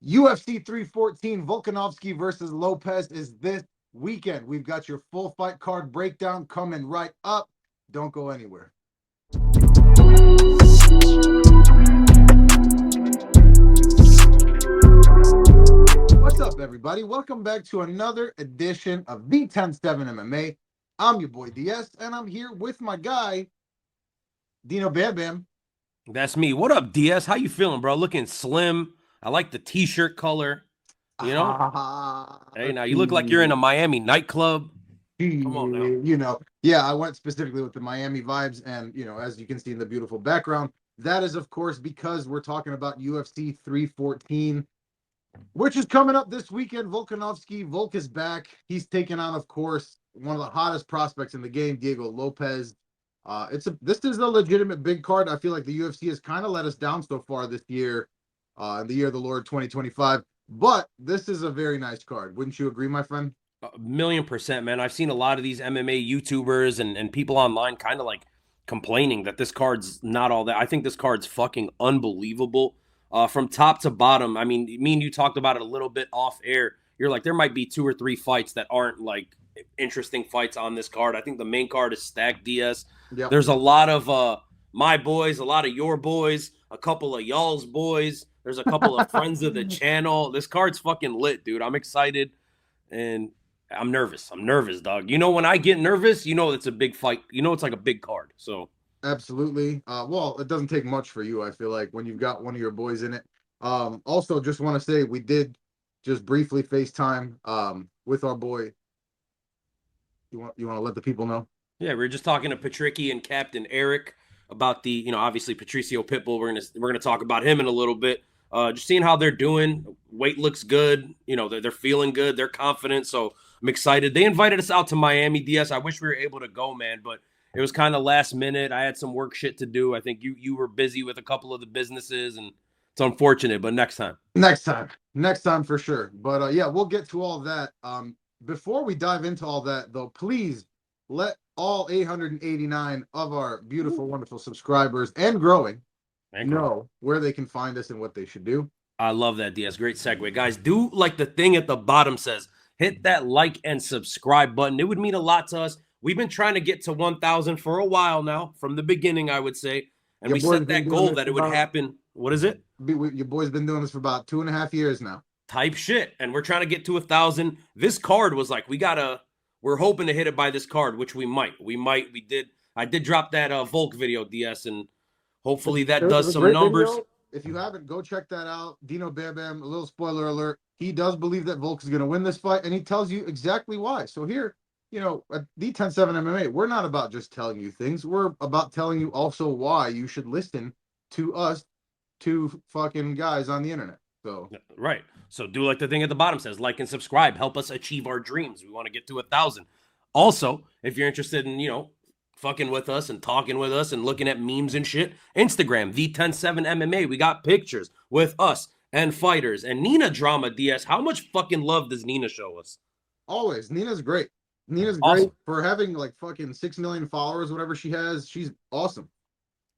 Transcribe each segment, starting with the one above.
UFC 314, Volkanovski versus Lopes is this weekend. We've got your full fight card breakdown coming right up. Don't go anywhere. What's up, everybody? Welcome back to another edition of the 10-7 MMA. I'm your boy DS, and I'm here with my guy, Dino Bam Bam. That's me. What up, DS? How you feeling, bro? Looking slim. I like the t-shirt color. You know? Hey, now you look like you're in a Miami nightclub. Come on now. Yeah, I went specifically with the Miami vibes, and as you can see in the beautiful background, that is of course because we're talking about UFC 314, which is coming up this weekend. Volk is back. He's taking on, of course, one of the hottest prospects in the game, Diego Lopes. This is a legitimate big card. I feel like the UFC has kind of let us down so far this year, in the year of the Lord 2025. But this is a very nice card. Wouldn't you agree, my friend? 1,000,000%, man. I've seen a lot of these MMA YouTubers and people online kind of like complaining that this card's not all that. I think this card's fucking unbelievable. From top to bottom. I mean, me and you talked about it a little bit off air. You're like, there might be 2 or 3 fights that aren't like interesting fights on this card. I think the main card is stacked, DS. Yep. There's a lot of my boys, a lot of your boys, a couple of y'all's boys. There's a couple of friends of the channel. This card's fucking lit, dude. I'm excited and I'm nervous. I'm nervous, dog. You know, when I get nervous, you know it's a big fight. You know it's like a big card. So Absolutely. Well, it doesn't take much for you, I feel like, when you've got one of your boys in it. Also, just want to say we did just briefly FaceTime with our boy. You want to let the people know? yeah, we were just talking to Patricky and Captain Eric about the, obviously Patricio Pitbull. We're gonna talk about him in a little bit. Just seeing how they're doing. Weight looks good. They're feeling good. They're confident. So I'm excited. They invited us out to Miami, DS. I wish we were able to go, man, but it was kind of last minute. I had some work shit to do. I think you were busy with a couple of the businesses, and it's unfortunate, but next time. Next time for sure. But yeah, we'll get to all that. Before we dive into all that, though, please let all 889 of our beautiful, wonderful subscribers and growing know where they can find us and what they should do. I love that, DS. Great segue. Guys, do like the thing at the bottom says. Hit that like and subscribe button. It would mean a lot to us. We've been trying to get to 1,000 for a while now, from the beginning, I would say. And we set that goal that it would happen. What is it? Your boy's been doing this for about 2.5 years now. Type shit. And we're trying to get to 1,000. This card was like, we're hoping to hit it by this card, which we might. I did drop that Volk video, DS, and hopefully that does some numbers. Video. If you haven't, go check that out. Dino Bam Bam, a little spoiler alert. He does believe that Volk is going to win this fight, and he tells you exactly why. So here, at the 10-7 MMA, we're not about just telling you things. We're about telling you also why you should listen to us, two fucking guys on the internet. So right. So do like the thing at the bottom says, like and subscribe. Help us achieve our dreams. We want to get to 1,000. Also, if you're interested in, fucking with us and talking with us and looking at memes and shit, Instagram, the 10-7 MMA. We got pictures with us and fighters and Nina drama, DS. How much fucking love does Nina show us? Always. Nina's great. Nina's awesome. Great for having like fucking 6 million followers, whatever she has. She's awesome.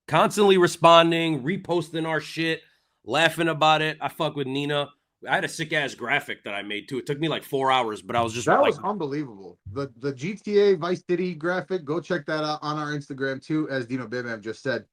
Constantly responding, reposting our shit, laughing about it. I fuck with Nina. I had a sick ass graphic that I made too. It took me like 4 hours, but I was just was unbelievable. The GTA Vice City graphic. Go check that out on our Instagram too, as Dino Bam Bam just said.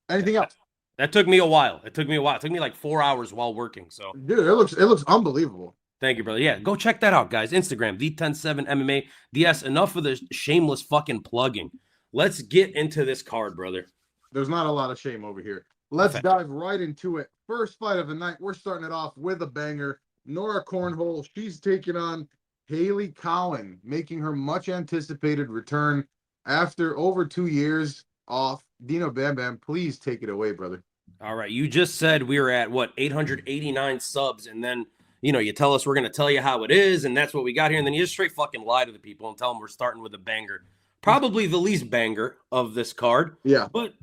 Anything else? That took me a while. It took me like 4 hours while working. So dude, it looks unbelievable. Thank you, brother. Yeah, go check that out, guys. Instagram, the 10-7 MMA. DS, enough of the shameless fucking plugging. Let's get into this card, brother. There's not a lot of shame over here. Let's dive right into it. First fight of the night. We're starting it off with a banger. Nora Cornhole. She's taking on Haley Cowan, making her much anticipated return after over 2 years off. Dino Bam Bam, please take it away, brother. All right. You just said we were at 889 subs, and then you tell us we're going to tell you how it is, and that's what we got here, and then you just straight fucking lie to the people and tell them we're starting with a banger. Probably the least banger of this card. Yeah. But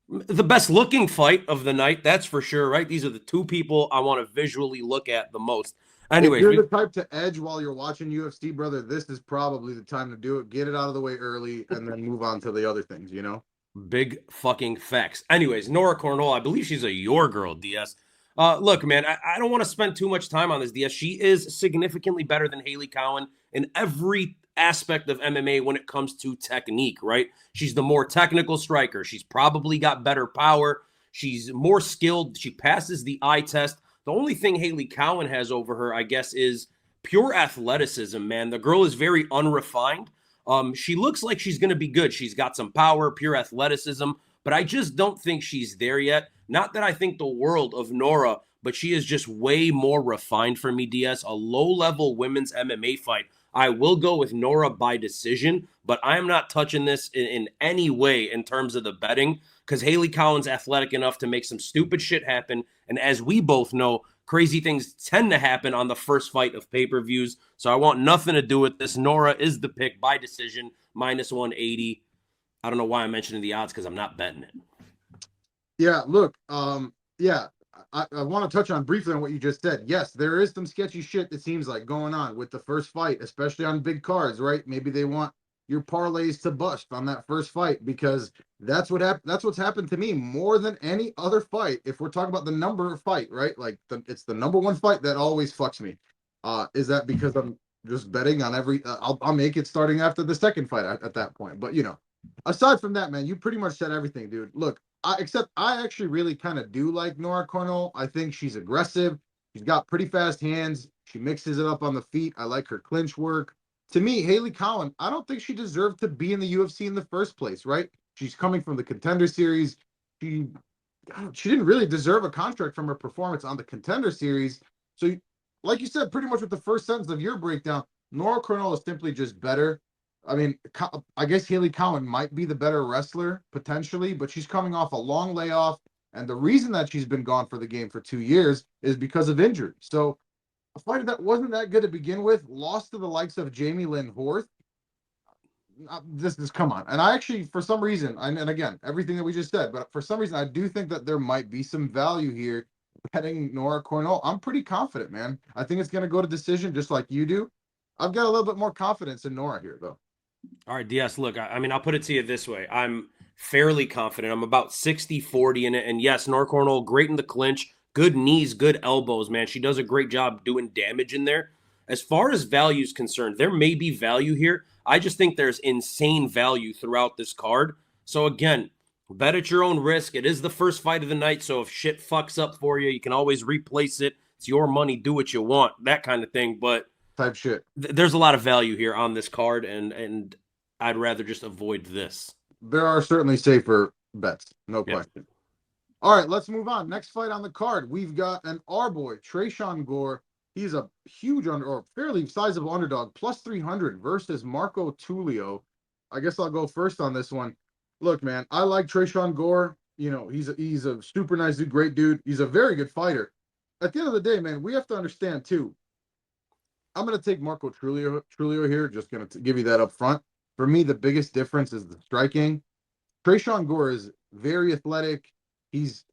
the best looking fight of the night, that's for sure, right? These are the two people I want to visually look at the most. Anyway, if you're the type to edge while you're watching UFC, brother, this is probably the time to do it. Get it out of the way early and then move on to the other things, Big fucking facts. Anyways, Nora Cornhole, I believe she's a your girl, DS. Look, man, I don't want to spend too much time on this, DS. She is significantly better than Haley Cowan in every aspect of MMA when it comes to technique, right? She's the more technical striker. She's probably got better power. She's more skilled. She passes the eye test. The only thing Haley Cowan has over her, I guess, is pure athleticism, man. The girl is very unrefined. She looks like she's going to be good. She's got some power, pure athleticism, but I just don't think she's there yet. Not that I think the world of Nora, but she is just way more refined for me, DS. A low-level women's MMA fight. I will go with Nora by decision, but I am not touching this in any way in terms of the betting because Haley Cowan's athletic enough to make some stupid shit happen. And as we both know, crazy things tend to happen on the first fight of pay-per-views. So I want nothing to do with this. Nora is the pick by decision, minus 180. I don't know why I'm mentioning the odds because I'm not betting it. Yeah, look, yeah, I want to touch on briefly on what you just said. Yes, there is some sketchy shit that seems like going on with the first fight, especially on big cards, right? Maybe they want your parlays to bust on that first fight because that's what happened. That's what's happened to me more than any other fight. If we're talking about the number of fight, right? Like it's the number one fight that always fucks me. Is that because I'm just betting on every? I'll make it starting after the second fight at that point. But aside from that, man, you pretty much said everything, dude. Look, except I actually really kind of do like Nora Cornell. I think she's aggressive. She's got pretty fast hands. She mixes it up on the feet. I like her clinch work. To me, Haley Cowan, I don't think she deserved to be in the UFC in the first place, right? She's coming from the Contender Series. She didn't really deserve a contract from her performance on the Contender Series. So, like you said, pretty much with the first sentence of your breakdown, Nora Cornell is simply just better. I mean, I guess Haley Cowan might be the better wrestler, potentially, but she's coming off a long layoff. And the reason that she's been gone for the game for 2 years is because of injury. So, a fighter that wasn't that good to begin with, lost to the likes of Jamie Lynn Horth. This is, come on. And I actually, for some reason, and again, everything that we just said, but for some reason, I do think that there might be some value here betting Nora Cornell. I'm pretty confident, man. I think it's going to go to decision just like you do. I've got a little bit more confidence in Nora here, though. All right, DS, look, I mean, I'll put it to you this way. I'm fairly confident. I'm about 60-40 in it. And yes, Nora Cornell, great in the clinch. Good knees, good elbows, man. She does a great job doing damage in there. As far as value is concerned, there may be value here. I just think there's insane value throughout this card. So again, bet at your own risk. It is the first fight of the night, so if shit fucks up for you, you can always replace it. It's your money, do what you want, that kind of thing. But type shit. There's a lot of value here on this card, and I'd rather just avoid this. There are certainly safer bets, no question. All right, let's move on. Next fight on the card, we've got our boy, Tresean Gore. He's a huge or fairly sizable underdog, plus 300 versus Marco Tulio. I guess I'll go first on this one. Look, man, I like Tresean Gore. He's a super nice dude, great dude. He's a very good fighter. At the end of the day, man, we have to understand too. I'm going to take Marco Trulio here. Just going to give you that up front. For me, the biggest difference is the striking. Tresean Gore is very athletic. He's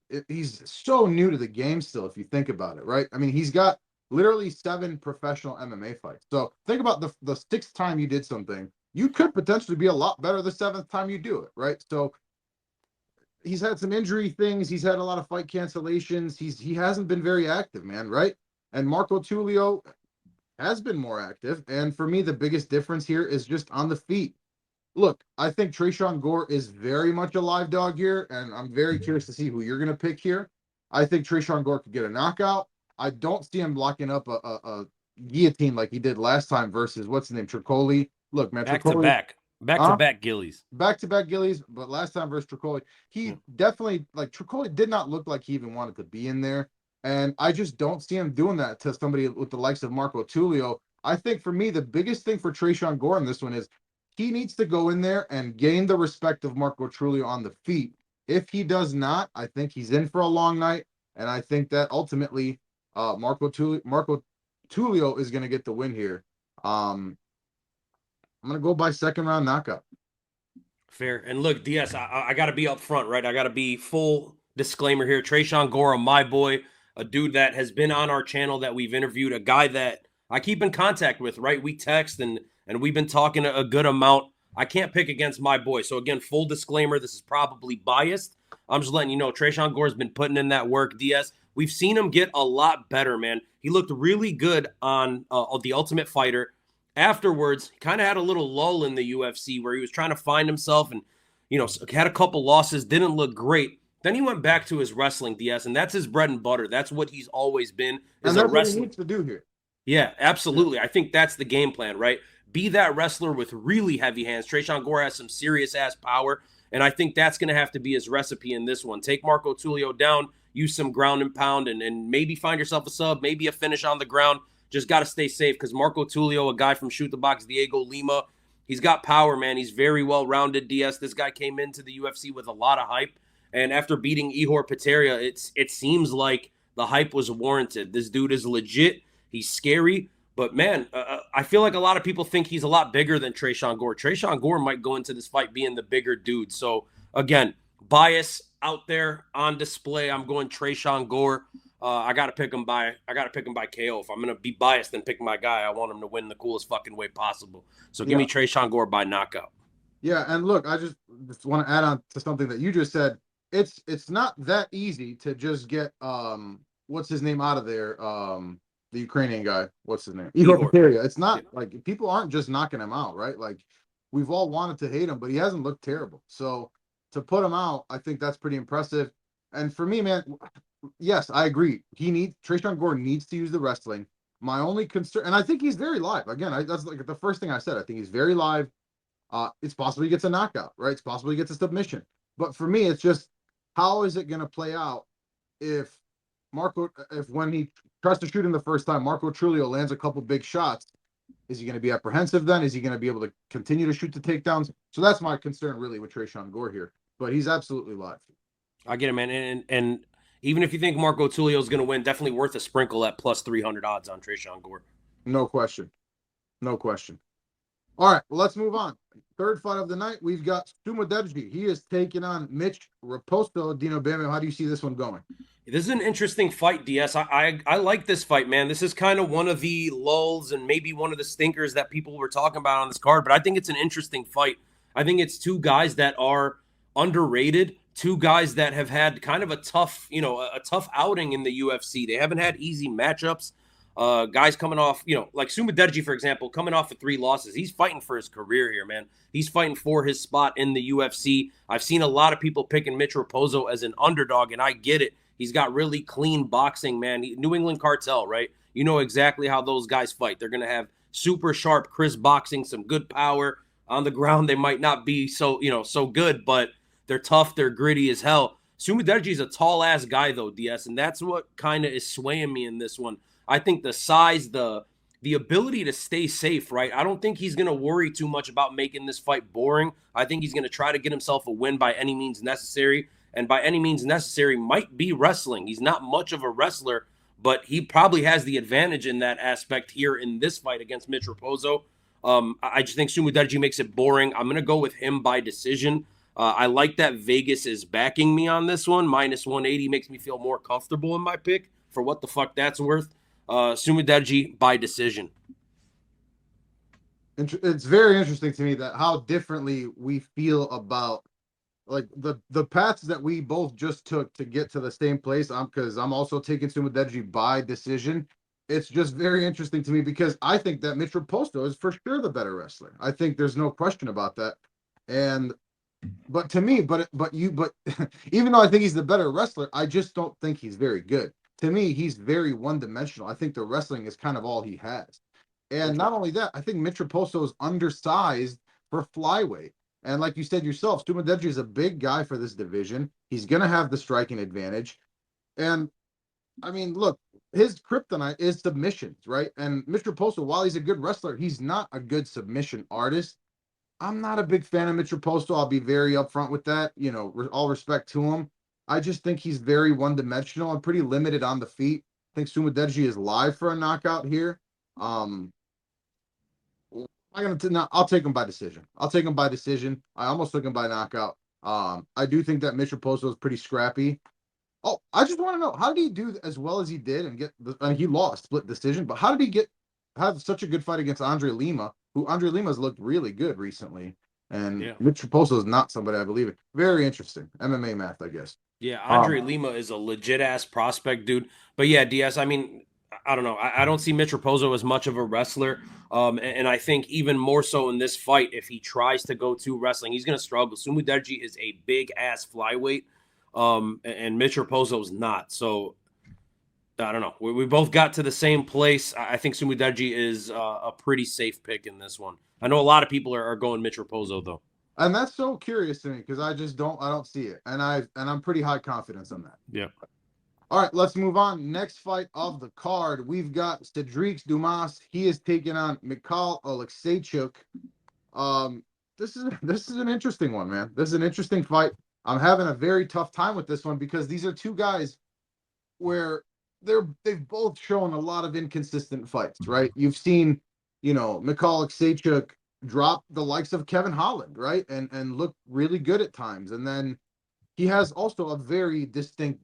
so new to the game still, if you think about it, right? I mean, he's got literally 7 professional MMA fights. So think about the 6th time you did something. You could potentially be a lot better the 7th time you do it, right? So he's had some injury things. He's had a lot of fight cancellations. He hasn't been very active, man, right? And Marco Tulio has been more active. And for me, the biggest difference here is just on the feet. Look, I think Tresean Gore is very much a live dog here, and I'm very curious to see who you're going to pick here. I think Tresean Gore could get a knockout. I don't see him locking up a guillotine like he did last time versus, what's his name, Tricoli. Look, man, Back-to-back Gillies. Back-to-back Gillies, but last time versus Tricoli, he definitely, Tricoli did not look like he even wanted to be in there. And I just don't see him doing that to somebody with the likes of Marco Tulio. I think for me, the biggest thing for Tresean Gore in this one is he needs to go in there and gain the respect of Marco Tulio on the feet. If he does not, I think he's in for a long night. And I think that ultimately Marco Tulio is going to get the win here. I'm going to go by second round knockout. Fair. And look, DS, I got to be up front, right? I got to be full disclaimer here. Tresean Gore, my boy, a dude that has been on our channel that we've interviewed, a guy that I keep in contact with, right? We text and we've been talking a good amount. I can't pick against my boy. So again, full disclaimer, this is probably biased. I'm just letting you know, Tresean Gore's been putting in that work, DS. we've seen him get a lot better, man. He looked really good on The Ultimate Fighter. Afterwards, he kind of had a little lull in the UFC where he was trying to find himself and, had a couple losses, didn't look great. Then he went back to his wrestling, DS, and that's his bread and butter. That's what he's always been, is And a that's what he wrestling. needs to do here. Yeah, absolutely. I think that's the game plan, right? Be that wrestler with really heavy hands. Tresean Gore has some serious ass power, and I think that's going to have to be his recipe in this one. Take Marco Tulio down, use some ground and pound, and maybe find yourself a sub, maybe a finish on the ground. Just got to stay safe because Marco Tulio, a guy from Shoot the Box, Diego Lima, he's got power, man. He's very well-rounded, DS. This guy came into the UFC with a lot of hype, and after beating Ihor Peteria, it seems like the hype was warranted. This dude is legit. He's scary. But, man, I feel like a lot of people think he's a lot bigger than Tresean Gore. Tresean Gore might go into this fight being the bigger dude. So, again, bias out there on display. I'm going Tresean Gore. I gotta pick him by KO. If I'm gonna be biased and pick my guy, I want him to win the coolest fucking way possible. So give me Tresean Gore by knockout. Yeah, and look, I just want to add on to something that you just said. It's not that easy to just get what's his name out of there. The Ukrainian guy, what's his name? Ihor Peteria. It's not like people aren't just knocking him out, right? Like we've all wanted to hate him, but he hasn't looked terrible. So to put him out, I think that's pretty impressive. And for me, man, yes, I agree. Tresean Gore needs to use the wrestling. My only concern, and I think he's very live. Again, that's like the first thing I said. I think he's very live. It's possible he gets a knockout, right? It's possible he gets a submission. But for me, it's just how is it going to play out if when he tries to shoot him the first time, Marco Trulio lands a couple big shots. Is he going to be apprehensive then? Is he going to be able to continue to shoot the takedowns? So that's my concern really with Tresean Gore here. But he's absolutely live. I get it, man. And even if you think Marco Tulio is going to win, definitely worth a sprinkle at plus 300 odds on Tresean Gore. No question. No question. All right, well, let's move on. Third fight of the night, we've got Sumudaerji. He is taking on Mitch Raposo. Dino Bama, how do you see this one going? This is an interesting fight, DS. I like this fight, man. This is kind of one of the lulls and maybe one of the stinkers that people were talking about on this card, but I think it's an interesting fight. I think it's two guys that are underrated, two guys that have had kind of a tough outing in the UFC. They haven't had easy matchups. Guys coming off, like Sumudaerji, for example, coming off of 3 losses. He's fighting for his career here, man. He's fighting for his spot in the UFC. I've seen a lot of people picking Mitch Raposo as an underdog, and I get it. He's got really clean boxing, man. New England Cartel, right? You know exactly how those guys fight. They're going to have super sharp, crisp boxing, some good power. On the ground, they might not be so good, but they're tough. They're gritty as hell. Sumudaerji is a tall-ass guy, though, DS, and that's what kind of is swaying me in this one. I think the size, the ability to stay safe, right? I don't think he's going to worry too much about making this fight boring. I think he's going to try to get himself a win by any means necessary. And by any means necessary might be wrestling. He's not much of a wrestler, but he probably has the advantage in that aspect here in this fight against Mitch Raposo. I just think Sumudaerji makes it boring. I'm going to go with him by decision. I like that Vegas is backing me on this one. Minus 180 makes me feel more comfortable in my pick for what the fuck that's worth. Sumudaerji by decision. It's very interesting to me that how differently we feel about like the paths that we both just took to get to the same place. Because I'm also taking Sumudaerji by decision. It's just very interesting to me because I think that Mitch Raposo is for sure the better wrestler. I think there's no question about that. But to me, even though I think he's the better wrestler, I just don't think he's very good. To me, he's very one-dimensional. I think the wrestling is kind of all he has. And not only that, I think Mitch Raposo is undersized for flyweight. And like you said yourself, Sumudaerji is a big guy for this division. He's going to have the striking advantage. And, I mean, look, his kryptonite is submissions, right? And Mitch Raposo, while he's a good wrestler, he's not a good submission artist. I'm not a big fan of Mitch Raposo. I'll be very upfront with that. All respect to him. I just think he's very one-dimensional and pretty limited on the feet. I think Sumudaerji is live for a knockout here. I'll take him by decision. I almost took him by knockout. I do think that Mitch Raposo is pretty scrappy. Oh, I just want to know, how did he do as well as he did and he lost split decision, but how did he have such a good fight against Andre Lima, who Andre Lima's looked really good recently, and Mitch Raposo is not somebody I believe in. Very interesting. MMA math, I guess. Yeah, Um, Andre Lima is a legit ass prospect, dude. But yeah, DS, I mean, I don't know. I don't see Mitch Raposo as much of a wrestler. And I think even more so in this fight, if he tries to go to wrestling, he's going to struggle. Sumudaji is a big ass flyweight, and Mitch Raposo's not. So I don't know. We both got to the same place. I think Sumudaji is a pretty safe pick in this one. I know a lot of people are going Mitch Raposo though. and that's so curious to me because I don't see it, and I'm pretty high confidence on that. Yeah. All right, let's move on. Next fight of the card, we've got Cedric Dumas. He is taking on Mikhail Oleksiejczuk. Um, this is an interesting one, man. This is an interesting fight. I'm having a very tough time with this one because these are two guys where they've both shown a lot of inconsistent fights, right? You've seen, Mikhail Oleksiejczuk drop the likes of Kevin Holland, right? And look really good at times. And then he has also a very distinct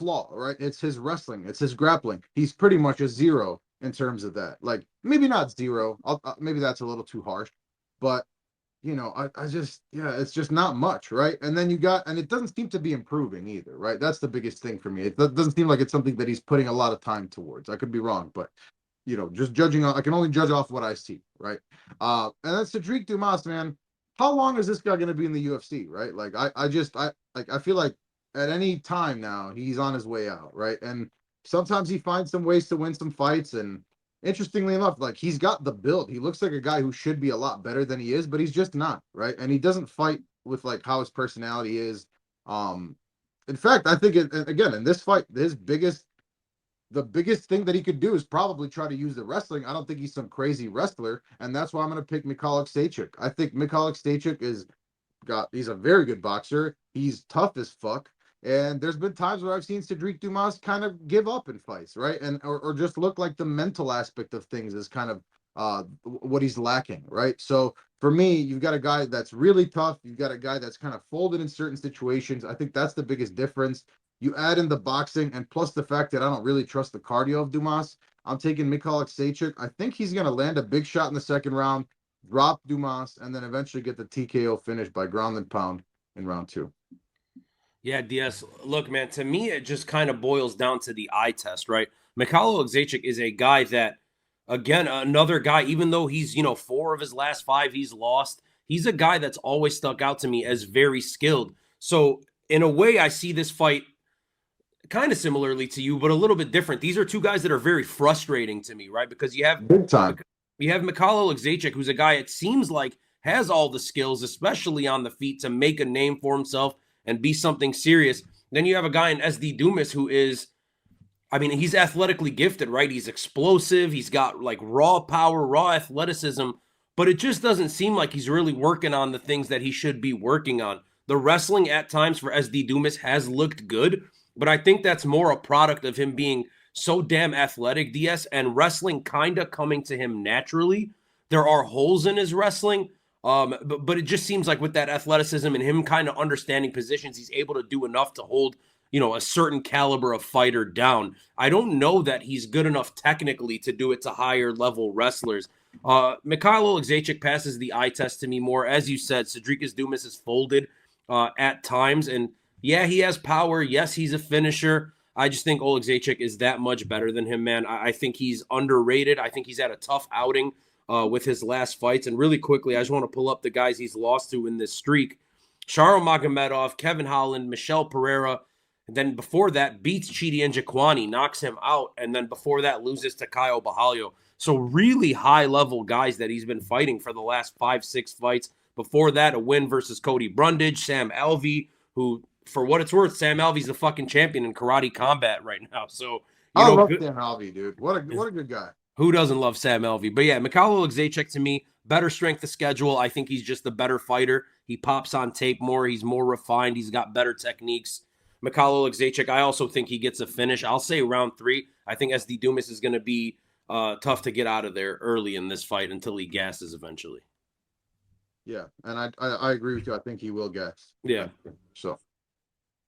flaw, right? It's his wrestling, it's his grappling. He's pretty much a zero in terms of that. Like maybe not zero. Maybe that's a little too harsh, but I just, yeah, it's just not much, right? And then and it doesn't seem to be improving either, right? That's the biggest thing for me. It doesn't seem like it's something that he's putting a lot of time towards. I could be wrong, but just judging, I can only judge off what I see, right? And then Cedric Dumas, man, how long is this guy going to be in the UFC, right? Like, I feel like at any time now he's on his way out, right? And sometimes he finds some ways to win some fights. And interestingly enough, like he's got the build. He looks like a guy who should be a lot better than he is, but he's just not, right? And he doesn't fight with like how his personality is. Um, in fact, I think again in this fight, the biggest thing that he could do is probably try to use the wrestling. I don't think he's some crazy wrestler, and that's why I'm going to pick Mikhail Oleksiejczuk. I think Mikhail Oleksiejczuk he's a very good boxer. He's tough as fuck. And there's been times where I've seen Cedric Dumas kind of give up in fights, right? And or just look like the mental aspect of things is kind of what he's lacking, right? So for me, you've got a guy that's really tough. You've got a guy that's kind of folded in certain situations. I think that's the biggest difference. You add in the boxing and plus the fact that I don't really trust the cardio of Dumas. I'm taking Mikhail Oleksiejczuk. I think he's going to land a big shot in the second round, drop Dumas, and then eventually get the TKO finish by ground and pound in round 2. Yeah, DS. Look, man, to me, it just kind of boils down to the eye test, right? Mikhailo Gzaichik is a guy that, again, another guy, even though he's, 4 of his last 5 he's lost, he's a guy that's always stuck out to me as very skilled. So, in a way, I see this fight kind of similarly to you, but a little bit different. These are two guys that are very frustrating to me, right? Because Big time. you have Mikhailo Gzaichik, who's a guy it seems like has all the skills, especially on the feet, to make a name for himself and be something serious. Then you have a guy in SD Dumas who is, I mean, he's athletically gifted, right? He's explosive. He's got like raw power, raw athleticism, but it just doesn't seem like he's really working on the things that he should be working on. The wrestling at times for SD Dumas has looked good, but I think that's more a product of him being so damn athletic, DS, and wrestling kind of coming to him naturally. There are holes in his wrestling, but it just seems like with that athleticism and him kind of understanding positions, he's able to do enough to hold, a certain caliber of fighter down. I don't know that he's good enough technically to do it to higher level wrestlers. Mikhailo Gzaichik passes the eye test to me more. As you said, Cedric Dumas is folded at times. And yeah, he has power. Yes, he's a finisher. I just think Oleg Gzaichik is that much better than him, man. I think he's underrated. I think he's had a tough outing with his last fights. And really quickly, I just want to pull up the guys he's lost to in this streak. Sharo Magomedov, Kevin Holland, Michelle Pereira. And then before that, beats Chidi Njokuani, knocks him out. And then before that, loses to Caio Bahalio. So really high-level guys that he's been fighting for the last 5-6 fights. Before that, a win versus Cody Brundage, Sam Alvey, who, for what it's worth, Sam Alvey's the fucking champion in karate combat right now. So, I love Sam Alvey, dude. What a good guy. Who doesn't love Sam Alvey? But yeah, Mikhailo Gzaichik to me, better strength of schedule. I think he's just the better fighter. He pops on tape more. He's more refined. He's got better techniques. Mikhailo Gzaichik, I also think he gets a finish. I'll say round 3. I think SD Dumas is going to be tough to get out of there early in this fight until he gasses eventually. Yeah, and I agree with you. I think he will gas. Yeah. So,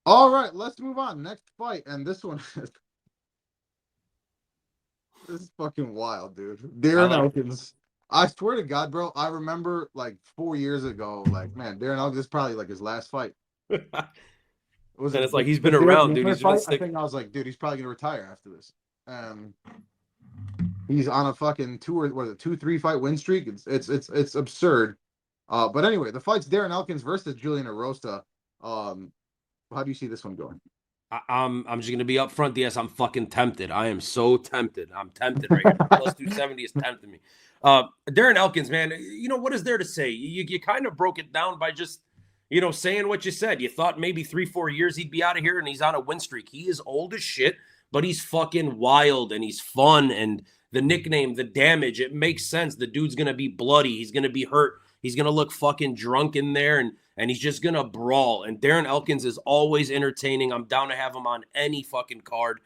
all right, let's move on. Next fight, and this one this is fucking wild, dude. Darren Elkins. I swear to God, bro, I remember like 4 years ago, like, man, Darren Elkins is probably like his last fight. Was And it it's like he's the been Derek around, dude. Miller He's been fight? I sick. think I was like, dude, he's probably gonna retire after this. He's on a fucking two, 3 fight win streak. It's absurd. But anyway, the fight's Darren Elkins versus Julian Erosa. How do you see this one going? I'm just gonna be upfront. Yes, I'm fucking tempted. I am so tempted. I'm tempted right here. Plus 270 is tempting me. Darren Elkins, man, you know what is there to say? You kind of broke it down by just saying what you said. You thought maybe 3-4 years he'd be out of here, and he's on a win streak. He is old as shit, but he's fucking wild and he's fun. And the nickname, the damage, it makes sense. The dude's gonna be bloody. He's gonna be hurt. He's gonna look fucking drunk in there, and he's just gonna brawl. And Darren Elkins is always entertaining. I'm down to have him on any fucking card.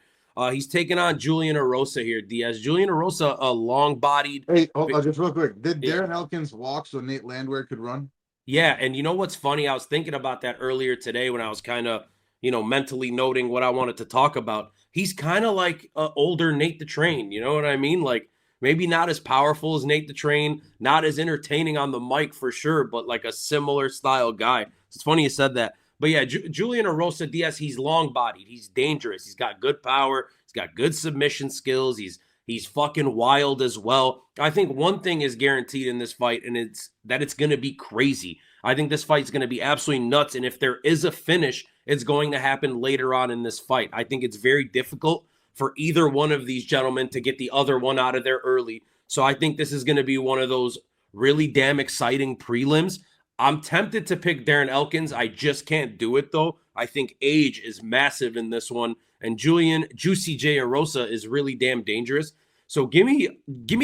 He's taking on Julian Erosa here, Diaz. Julian Erosa, a long-bodied. Hey, hold on, just real quick. Did Yeah. Darren Elkins walk so Nate Landwehr could run? Yeah, and you know what's funny? I was thinking about that earlier today when I was kind of, mentally noting what I wanted to talk about. He's kind of like older Nate the Train. You know what I mean? Like maybe not as powerful as Nate the Train, not as entertaining on the mic for sure, but like a similar style guy. It's funny you said that. But yeah, Julian Erosa Diaz, he's long bodied. He's dangerous. He's got good power. He's got good submission skills. He's fucking wild as well. I think one thing is guaranteed in this fight, and it's that it's going to be crazy. I think this fight's going to be absolutely nuts. And if there is a finish, it's going to happen later on in this fight. I think it's very difficult for either one of these gentlemen to get the other one out of there early. So I think this is going to be one of those really damn exciting prelims. I'm tempted to pick Darren Elkins. I just can't do it, though. I think age is massive in this one. And Julian Juicy J Erosa is really damn dangerous. So give me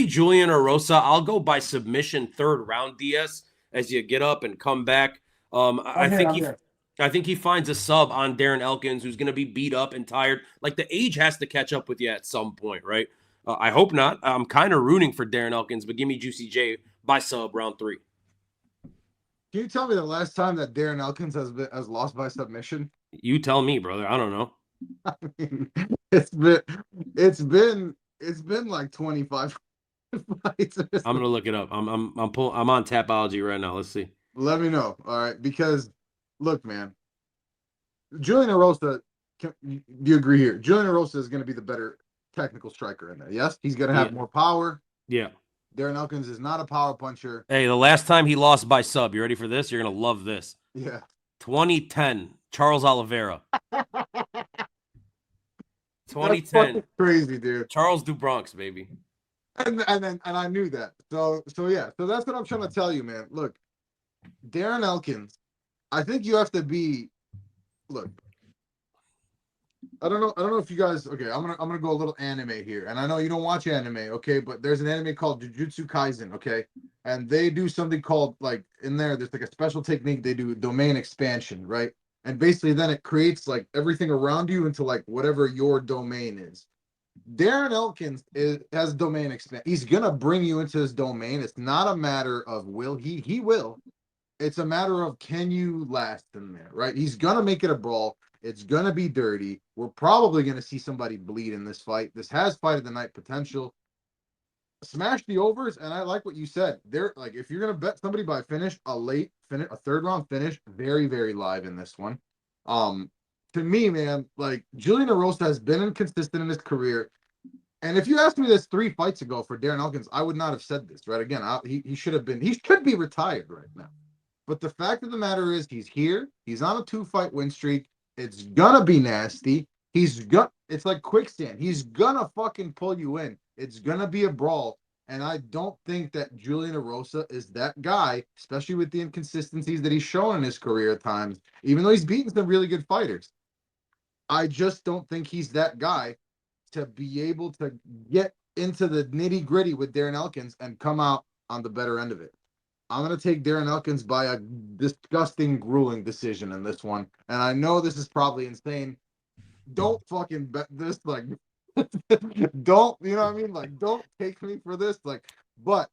Julian Erosa. I'll go by submission third round DS as you get up and come back. I think he finds a sub on Darren Elkins who's going to be beat up and tired. Like the age has to catch up with you at some point, right? I hope not. I'm kind of rooting for Darren Elkins, but give me Juicy J by sub round 3. Can you tell me the last time that Darren Elkins has lost by submission? You tell me, brother. I don't know. I mean, it's been like 25 fights. I'm gonna look it up. I'm on Tapology right now. Let's see. Let me know. All right, because look, man, Julian Erosa. Do you agree here? Julian Erosa is going to be the better technical striker in there. Yes, he's going to have more power. Yeah. Darren Elkins is not a power puncher. Hey, the last time he lost by sub, you ready for this? You're gonna love this. Yeah. 2010, Charles Oliveira. 2010, That's crazy, dude. Charles Dubronx, baby. And I knew that. So yeah. So that's what I'm trying to tell you, man. Look, Darren Elkins. I think you have to be. Look, I don't know if you guys. Okay, I'm gonna go a little anime here, and I know you don't watch anime, okay? But there's an anime called Jujutsu Kaisen, okay? And they do something called like in there's like a special technique. They do domain expansion, right? And basically, then it creates like everything around you into like whatever your domain is. Darren Elkins has domain expand. He's gonna bring you into his domain. It's not a matter of will he will. It's a matter of can you last in there, right? He's gonna make it a brawl. It's gonna be dirty. We're probably gonna see somebody bleed in this fight. This has fight of the night potential. Smash the overs, and I like what you said. They're like if you're gonna bet somebody by finish, a third round finish, very, very live in this one. To me, man, like Julian Erosa has been inconsistent in his career. And if you asked me this 3 fights ago for Darren Elkins, I would not have said this, right? Again, he should be retired right now. But the fact of the matter is he's here. He's on a 2-fight win streak. It's gonna be nasty. It's like quicksand. He's gonna fucking pull you in. It's gonna be a brawl. And I don't think that Julian Erosa is that guy, especially with the inconsistencies that he's shown in his career at times, even though he's beaten some really good fighters. I just don't think he's that guy to be able to get into the nitty gritty with Darren Elkins and come out on the better end of it. I'm going to take Darren Elkins by a disgusting, grueling decision in this one. And I know this is probably insane. Don't fucking bet this. Like, don't, you know what I mean? Like, don't take me for this. Like, but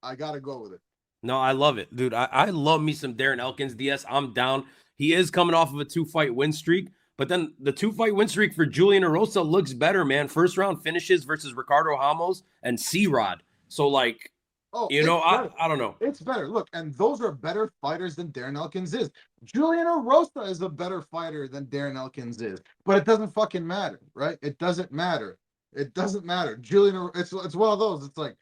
I got to go with it. No, I love it, dude. I love me some Darren Elkins. DS, I'm down. He is coming off of a 2-fight win streak. But then the 2-fight win streak for Julian Erosa looks better, man. First round finishes versus Ricardo Ramos and C-Rod. So, like, Oh, You it's know, better. I don't know. It's better. Look, and those are better fighters than Darren Elkins is. Julian Rosa is a better fighter than Darren Elkins is, but it doesn't fucking matter, right? It doesn't matter. It doesn't matter. It's one of those. It's like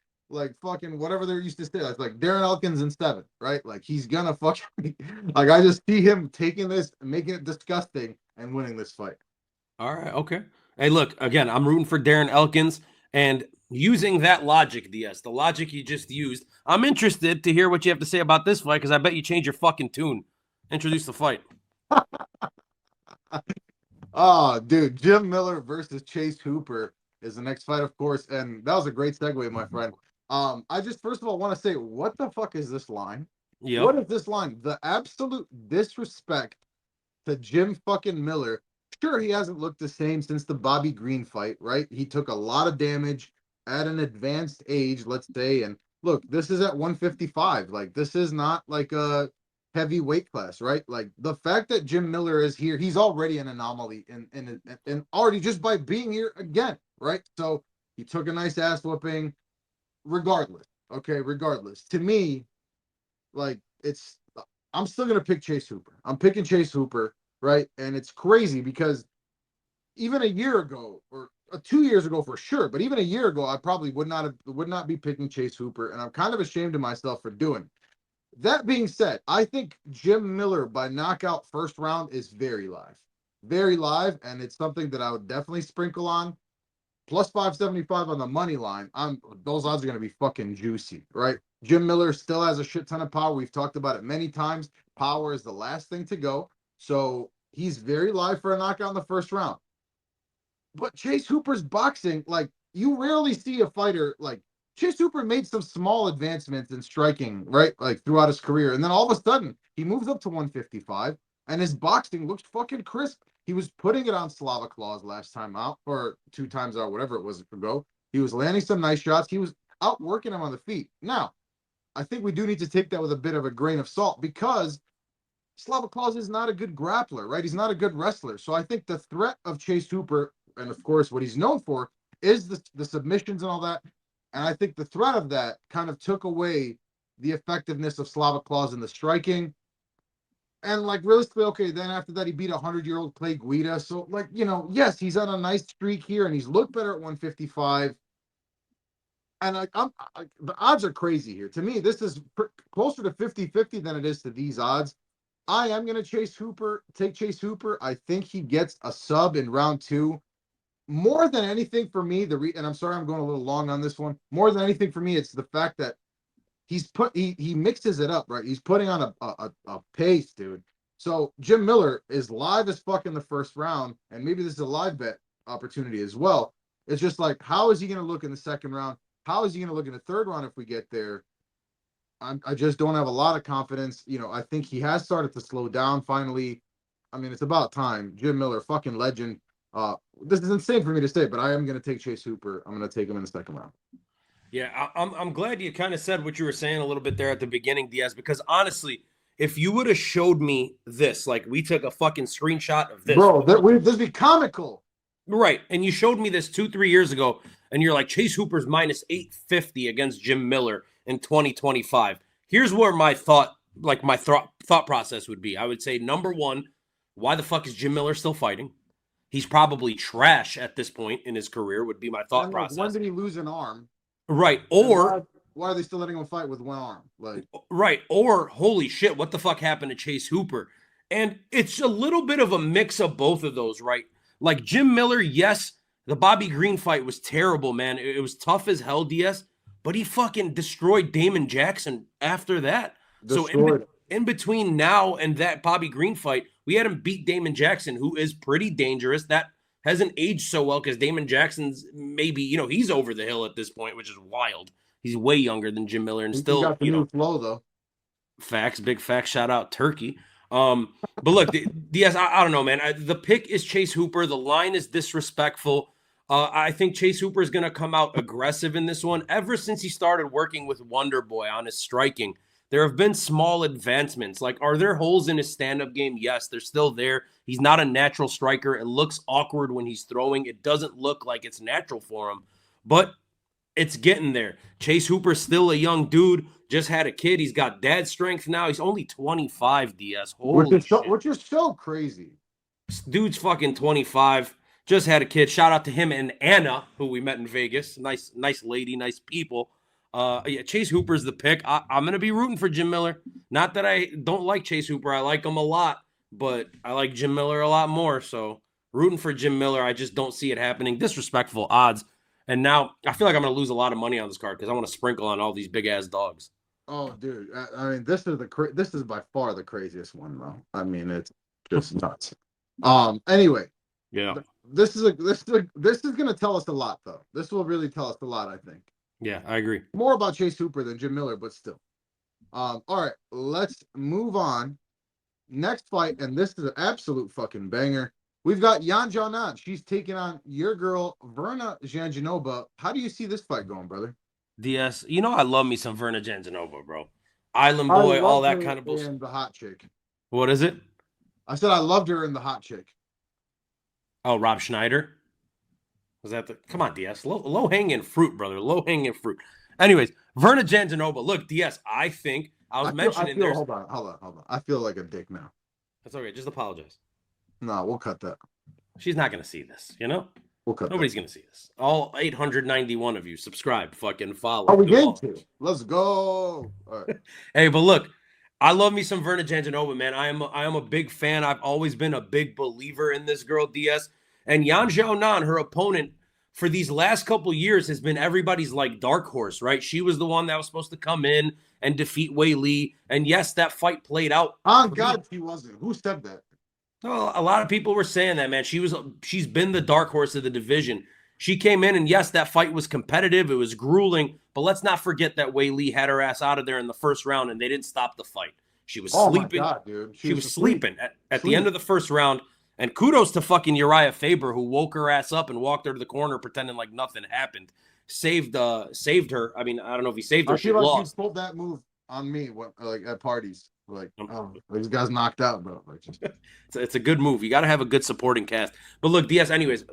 fucking whatever they're used to say. It's like Darren Elkins in 7, right? Like he's gonna fucking like I just see him taking this, making it disgusting, and winning this fight. All right, okay. Hey, look, again, I'm rooting for Darren Elkins, and using that logic, DS, the logic you just used, I'm interested to hear what you have to say about this fight because I bet you change your fucking tune. Introduce the fight. Oh, dude, Jim Miller versus Chase Hooper is the next fight, of course, and that was a great segue, my friend. I just first of all want to say, what the fuck is this line? Yep. What is this line? The absolute disrespect to Jim fucking Miller. Sure, he hasn't looked the same since the Bobby Green fight, right? He took a lot of damage at an advanced age, let's say. And look, this is at 155. Like, this is not like a heavy weight class, right? Like the fact that Jim Miller is here, he's already an anomaly and already just by being here again, right? So he took a nice ass whooping, regardless. Okay, regardless. To me, like it's I'm still gonna pick Chase Hooper. I'm picking Chase Hooper, right? And it's crazy because even a year ago or 2 years ago for sure, but even a year ago, I probably would not be picking Chase Hooper, and I'm kind of ashamed of myself for doing it. That being said, I think Jim Miller by knockout first round is very live, and it's something that I would definitely sprinkle on. Plus 575 on the money line. Those odds are going to be fucking juicy, right? Jim Miller still has a shit ton of power. We've talked about it many times. Power is the last thing to go. So he's very live for a knockout in the first round. But Chase Hooper's boxing, like you rarely see a fighter like Chase Hooper made some small advancements in striking, right? Like throughout his career. And then all of a sudden, he moves up to 155 and his boxing looks fucking crisp. He was putting it on Slava Claus last time out, or 2 times out, whatever it was ago. He was landing some nice shots. He was outworking him on the feet. Now, I think we do need to take that with a bit of a grain of salt because Slava Claus is not a good grappler, right? He's not a good wrestler. So I think the threat of Chase Hooper, and of course what he's known for, is the submissions and all that. And I think the threat of that kind of took away the effectiveness of Slava Claus in the striking. And like realistically, okay, then after that he beat 100-year-old Clay Guida. So like, yes, he's on a nice streak here and he's looked better at 155. And the odds are crazy here. To me, this is closer to 50-50 than it is to these odds. I am going to take Chase Hooper. I think he gets a sub in round 2. More than anything for me, and I'm sorry I'm going a little long on this one. More than anything for me, it's the fact that he mixes it up, right? He's putting on a pace, dude. So Jim Miller is live as fuck in the first round, and maybe this is a live bet opportunity as well. It's just like, how is he going to look in the second round? How is he going to look in the third round if we get there? I just don't have a lot of confidence. I think he has started to slow down finally. I mean, it's about time. Jim Miller, fucking legend. This is insane for me to say, but I am going to take Chase Hooper. I'm going to take him in the second round. Yeah, I'm glad you kind of said what you were saying a little bit there at the beginning, Diaz, because honestly, if you would have showed me this, like we took a fucking screenshot of this. Bro, this be comical. Right. And you showed me this 2-3 years ago, and you're like, Chase Hooper's minus 850 against Jim Miller in 2025. Here's where my thought process would be. I would say, number one, why the fuck is Jim Miller still fighting? He's probably trash at this point in his career, would be my thought process. When did he lose an arm? Right. Or why are they still letting him fight with one arm? Right. Or holy shit, what the fuck happened to Chase Hooper? And it's a little bit of a mix of both of those, right? Like Jim Miller, yes, the Bobby Green fight was terrible, man. It was tough as hell, DS, but he fucking destroyed Damon Jackson after that. Destroyed. So in between now and that Bobby Green fight, we had him beat Damon Jackson, who is pretty dangerous. That hasn't aged so well because Damon Jackson's maybe, he's over the hill at this point, which is wild. He's way younger than Jim Miller and still got the new flow though. Facts, big facts. Shout out Turkey. But look, Diaz, I don't know, man. The pick is Chase Hooper. The line is disrespectful. I think Chase Hooper is going to come out aggressive in this one. Ever since he started working with Wonder Boy on his striking, there have been small advancements. Like, are there holes in his stand-up game? Yes, they're still there. He's not a natural striker. It looks awkward when he's throwing. It doesn't look like it's natural for him. But it's getting there. Chase Hooper's still a young dude. Just had a kid. He's got dad strength now. He's only 25, DS. Holy shit. which is so crazy. Dude's fucking 25. Just had a kid. Shout out to him and Anna, who we met in Vegas. Nice lady, nice people. Yeah, Chase Hooper's the pick. I'm gonna be rooting for Jim Miller. Not that I don't like Chase Hooper. I like him a lot, but I like Jim Miller a lot more. So rooting for Jim Miller. I just don't see it happening. Disrespectful odds. And now I feel like I'm gonna lose a lot of money on this card because I want to sprinkle on all these big ass dogs. Oh, dude. I mean, this is by far the craziest one, though. I mean, it's just nuts. Anyway, Yeah. this is gonna tell us a lot, though. This will really tell us a lot, I think. Yeah, I agree. More about Chase Hooper than Jim Miller, but still. All right, let's move on. Next fight, and this is an absolute fucking banger. We've got Yan Xiaonan. She's taking on your girl, Verna Janjanova. How do you see this fight going, brother? DS, you know I love me some Verna Janjanova, bro. Island boy, all that kind of bullshit. And the hot chick. What is it? I said I loved her in the hot chick. Oh, Rob Schneider. Was that the? Come on, DS. Low hanging fruit, brother. Low hanging fruit. Anyways, Verna Janjanova. Look, DS. I think I was mentioning there. Hold on. I feel like a dick now. That's okay. Just apologize. No, we'll cut that. She's not gonna see this. You know. We'll cut. Nobody's gonna see this. All 891 of you subscribe, fucking follow. Oh, we get to. Let's go. All right. Hey, but look, I love me some Verna Janjanova, man. I am a big fan. I've always been a big believer in this girl, DS. And Yan Xiaonan, her opponent, for these last couple years has been everybody's like dark horse, right? She was the one that was supposed to come in and defeat Wei Li. And yes, that fight played out. On God, she wasn't. Who said that? Well, a lot of people were saying that, man. She's been the dark horse of the division. She came in, and yes, that fight was competitive. It was grueling, but let's not forget that Wei Li had her ass out of there in the first round, and they didn't stop the fight. She was sleeping. My God, dude. She was sleeping at the end of the first round. And kudos to fucking Uriah Faber, who woke her ass up and walked her to the corner pretending like nothing happened. Saved her. I mean, I don't know if he saved her. She lost. He pulled that move on me, like at parties. Like, oh, this guy's knocked out, bro. Like, just... it's a good move. You got to have a good supporting cast. But look, DS, anyways,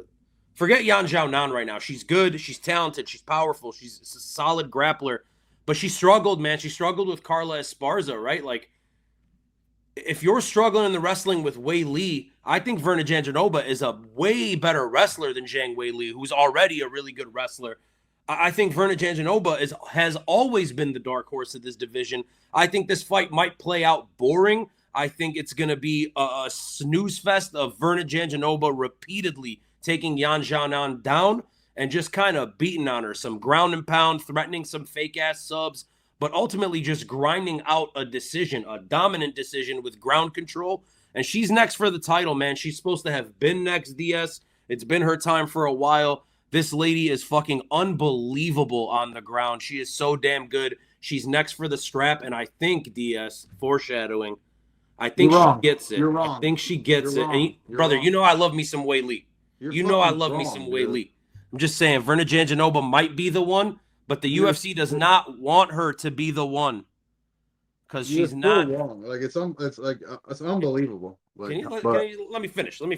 forget Yan Xiaonan right now. She's good. She's talented. She's powerful. She's a solid grappler. But she struggled, man. She struggled with Carla Esparza, right? Like, if you're struggling in the wrestling with Wei Li, I think Verna Janjanova is a way better wrestler than Zhang Wei Li, who's already a really good wrestler. I think Verna Janjanova has always been the dark horse of this division. I think this fight might play out boring. I think it's going to be a snooze fest of Verna Janjanova repeatedly taking Yan Xiaonan down and just kind of beating on her. Some ground and pound, threatening some fake-ass subs, but ultimately just grinding out a decision, a dominant decision with ground control. And she's next for the title, man. She's supposed to have been next, DS. It's been her time for a while. This lady is fucking unbelievable on the ground. She is so damn good. She's next for the strap, and I think, DS, foreshadowing, I think she gets it. You're wrong. I think she gets it. And brother, you know I love me some Wei Li. You know I love me some Wei Li. I'm just saying, Verna Janjanova might be the one, but the UFC does not want her to be the one because she's not. Wrong. Like it's unbelievable. Like, let me finish. I'm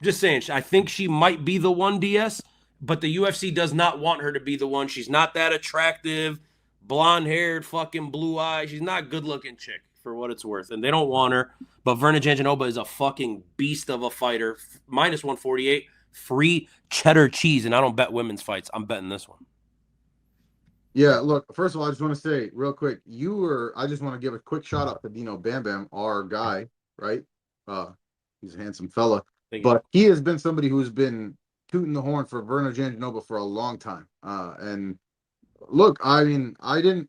just saying, I think she might be the one, DS, but the UFC does not want her to be the one. She's not that attractive, blonde-haired, fucking blue eyes. She's not a good-looking chick for what it's worth, and they don't want her. But Verna Janjanova is a fucking beast of a fighter. Minus 148, free cheddar cheese, and I don't bet women's fights. I'm betting this one. Yeah, look, first of all, I just want to say real quick, I just want to give a quick shout out to Dino Bam Bam, our guy, right? He's a handsome fella. But he has been somebody who's been tooting the horn for Verna Janjanova for a long time. And look, I mean, I didn't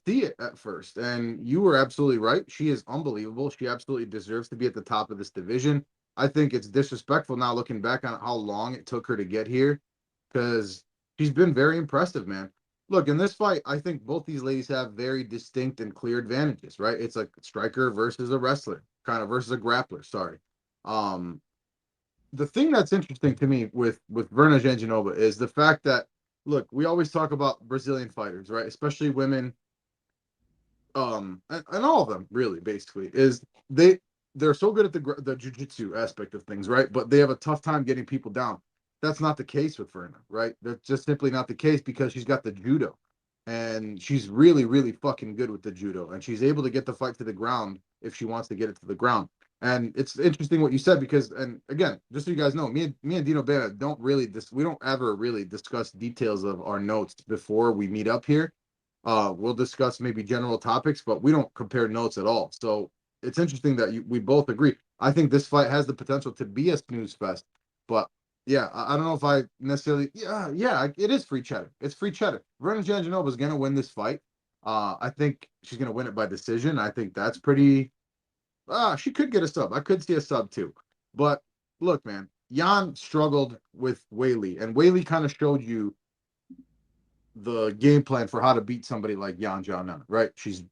see it at first. And you were absolutely right. She is unbelievable. She absolutely deserves to be at the top of this division. I think it's disrespectful now looking back on how long it took her to get here, because she's been very impressive, man. Look, in this fight, I think both these ladies have very distinct and clear advantages, right? It's like a striker versus a wrestler, kind of versus a grappler, sorry. The thing that's interesting to me with Verna Janjanova is the fact that, look, we always talk about Brazilian fighters, right? Especially women, and all of them, really, basically, is they're so good at the jiu-jitsu aspect of things, right? But they have a tough time getting people down. that's not the case with Verna, right? That's just simply not the case because she's got the judo, and she's really, really fucking good with the judo, and she's able to get the fight to the ground if she wants to get it to the ground. And it's interesting what you said because, and again, just so you guys know, me and Dino Bea don't really we don't ever really discuss details of our notes before we meet up here. We'll discuss maybe general topics, but we don't compare notes at all. So it's interesting that we both agree. I think this fight has the potential to be a snooze fest, but yeah, I don't know if I necessarily. Yeah, it is free cheddar. It's free cheddar. Verna Janjanova is gonna win this fight. I think she's gonna win it by decision. I think that's pretty. She could get a sub. I could see a sub too. But look, man, Jan struggled with Weili, and Weili kind of showed you the game plan for how to beat somebody like Yan Xiaonan, right? She's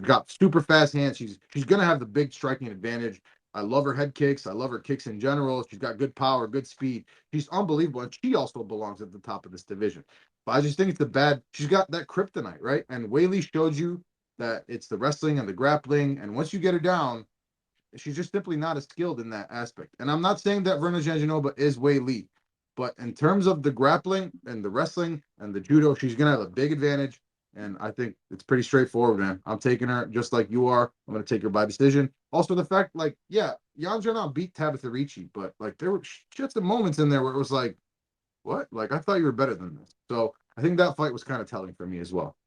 got super fast hands. She's gonna have the big striking advantage. I love her head kicks. I love her kicks in general. She's got good power, good speed. She's unbelievable, and she also belongs at the top of this division. But I just think it's the bad. She's got that kryptonite, right? And Weili showed you that it's the wrestling and the grappling, and once you get her down, she's just simply not as skilled in that aspect. And I'm not saying that Verna Janjanova is Weili, but in terms of the grappling and the wrestling and the judo, she's gonna have a big advantage. And I think it's pretty straightforward, man. I'm taking her just like you are. I'm gonna take her by decision. Also, the fact, like, yeah, Yan Xiaonan beat Tabitha Ricci, but like there were just the moments in there where it was like, what? Like I thought you were better than this. So I think that fight was kind of telling for me as well.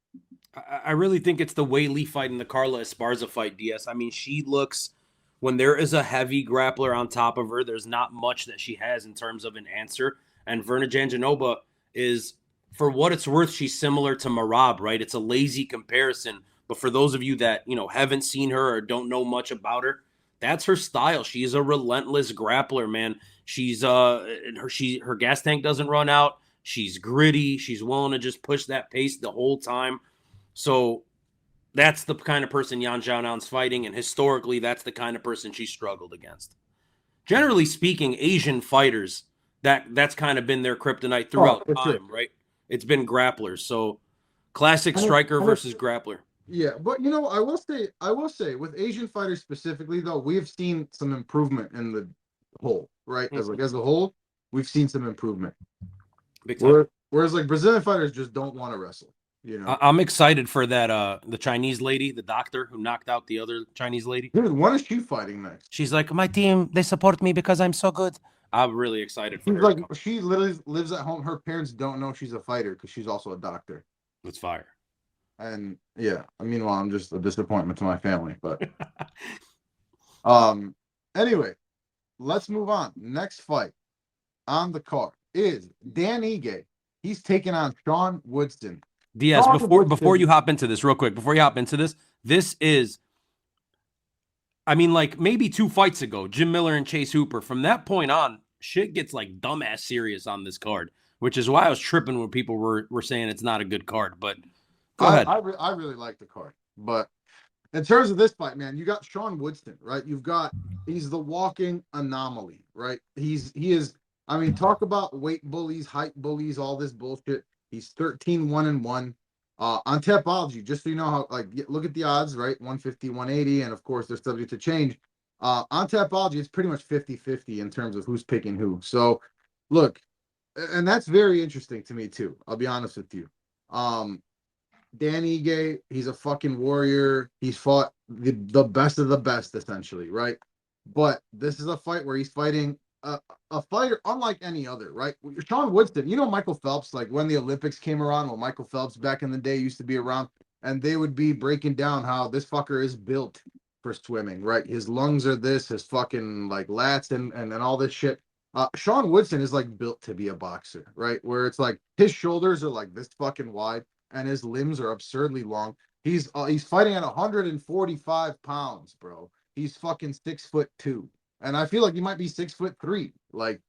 I really think it's the Weili fight and the Carla Esparza fight, DS. I mean, she looks, when there is a heavy grappler on top of her, there's not much that she has in terms of an answer. And Verna Janjanova is, for what it's worth, she's similar to Marab, right? It's a lazy comparison. But for those of you that, haven't seen her or don't know much about her, that's her style. She's a relentless grappler, man. She's her gas tank doesn't run out. She's gritty. She's willing to just push that pace the whole time. So that's the kind of person Yan Xiaonan's fighting, and historically, that's the kind of person she struggled against. Generally speaking, Asian fighters, that's kind of been their kryptonite throughout time, Sure. right? It's been grapplers. So classic striker versus grappler. Yeah, but I will say, with Asian fighters specifically, though, we have seen some improvement in the whole, right? As a whole, we've seen some improvement. Big time. Whereas like Brazilian fighters just don't want to wrestle. I'm excited for that. The Chinese lady, the doctor who knocked out the other Chinese lady. Dude, when is she fighting next? She's like, my team, they support me because I'm so good. I'm really excited for She's her. like, she literally lives at home. Her parents don't know she's a fighter because she's also a doctor. Let's fire. And yeah, meanwhile, I'm just a disappointment to my family. But anyway, let's move on. Next fight on the card is Dan Ige. He's taking on Sean Woodson. DS, before you hop into this, real quick, this is, I mean, like maybe 2 fights ago, Jim Miller and Chase Hooper. From that point on, shit gets like dumbass serious on this card, which is why I was tripping when people were saying it's not a good card. But go ahead. I really like the card. But in terms of this fight, man, you got Sean Woodson, right? He's the walking anomaly, right? He is, I mean, talk about weight bullies, height bullies, all this bullshit. He's 13-1-1. On Tapology, just so you know how, like, look at the odds, right? 150, 180, and of course, they're subject to change. On Tapology, it's pretty much 50-50 in terms of who's picking who. So, look, and that's very interesting to me, too. I'll be honest with you. Dan Ige, he's a fucking warrior. He's fought the best of the best, essentially, right? But this is a fight where he's fighting a fighter unlike any other, right? Sean Woodson, Michael Phelps, like when the Olympics came around, well, Michael Phelps back in the day used to be around, and they would be breaking down how this fucker is built for swimming, right? His lungs are this, his fucking like lats and all this shit. Sean Woodson is like built to be a boxer, right? Where it's like his shoulders are like this fucking wide and his limbs are absurdly long. He's fighting at 145 pounds, bro. He's fucking 6'2". And I feel like he might be 6'3". Like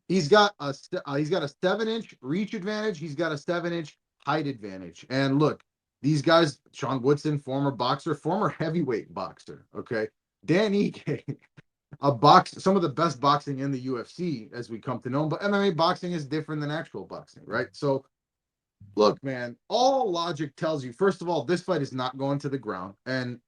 he's got a 7-inch reach advantage. He's got a 7-inch height advantage. And look, these guys, Sean Woodson, former boxer, former heavyweight boxer. Okay, Dan Ige, some of the best boxing in the UFC as we come to know. But MMA boxing is different than actual boxing, right? So, look, man, all logic tells you, first of all, this fight is not going to the ground, and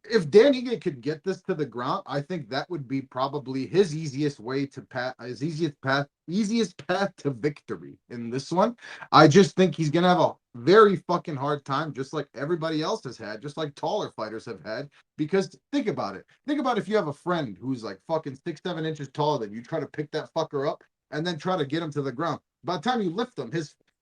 if Dan Ige could get this to the ground, I think that would be probably his easiest way to easiest path to victory in this one. I just think he's gonna have a very fucking hard time, just like everybody else has had, just like taller fighters have had. Because think about it. Think about if you have a friend who's like fucking 6, 7 inches taller than you, try to pick that fucker up and then try to get him to the ground. By the time you lift him,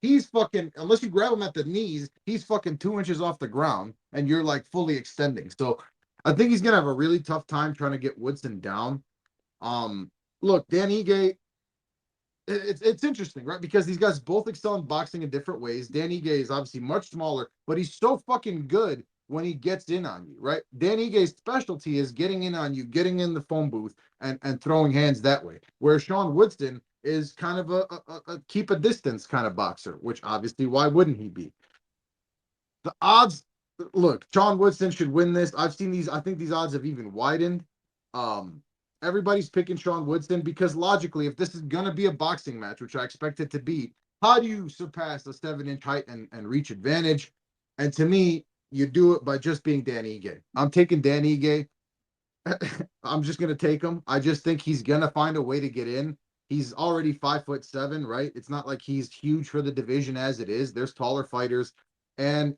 he's fucking, unless you grab him at the knees, he's fucking 2 inches off the ground and you're like fully extending. So I think he's gonna have a really tough time trying to get Woodson down. Look, Dan Ige, it's interesting, right? Because these guys both excel in boxing in different ways. Dan Ige is obviously much smaller, but he's so fucking good when he gets in on you, right? Dan Ige's specialty is getting in on you, getting in the phone booth, and throwing hands that way. Where Sean Woodson is kind of a keep a distance kind of boxer, which obviously why wouldn't he be? The odds, look, Sean Woodson should win this. I've seen these. I think these odds have even widened. Um, Everybody's picking Sean Woodson because logically, if this is going to be a boxing match, which I expect it to be, how do you surpass the 7 inch height and reach advantage? And to me, you do it by just being Dan Ige. I'm taking Dan Ige. I'm just going to take him. I just think he's going to find a way to get in. He's already 5'7", right? It's not like he's huge for the division as it is. There's taller fighters. And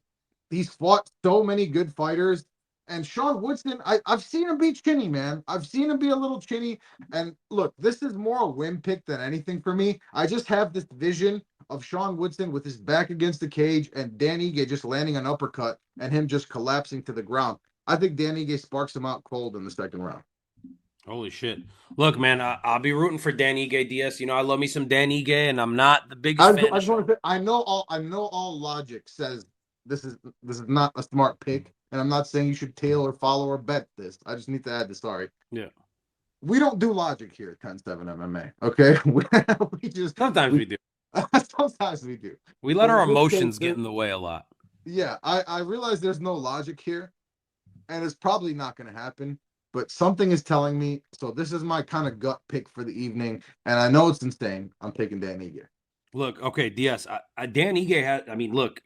he's fought so many good fighters. And Sean Woodson, I've seen him be chinny, man. I've seen him be a little chinny. And look, this is more a whim pick than anything for me. I just have this vision of Sean Woodson with his back against the cage and Dan Ige just landing an uppercut and him just collapsing to the ground. I think Dan Ige sparks him out cold in the second round. Holy shit. Look, man, I'll be rooting for Dan Ige DS. You know, I love me some Dan Ige, and I'm not the biggest fan of Sean. I know all logic says this is not a smart pick. And I'm not saying you should tail or follow or bet this. I just need to add this. Sorry. Yeah. We don't do logic here at 10-7 MMA. Okay. Sometimes we do. Sometimes we do. We let our emotions get in the way a lot. Yeah. I realize there's no logic here. And it's probably not going to happen. But something is telling me. So this is my kind of gut pick for the evening. And I know it's insane. I'm taking Dan Ige. Look, okay, DS. Dan Ige has, I mean, look,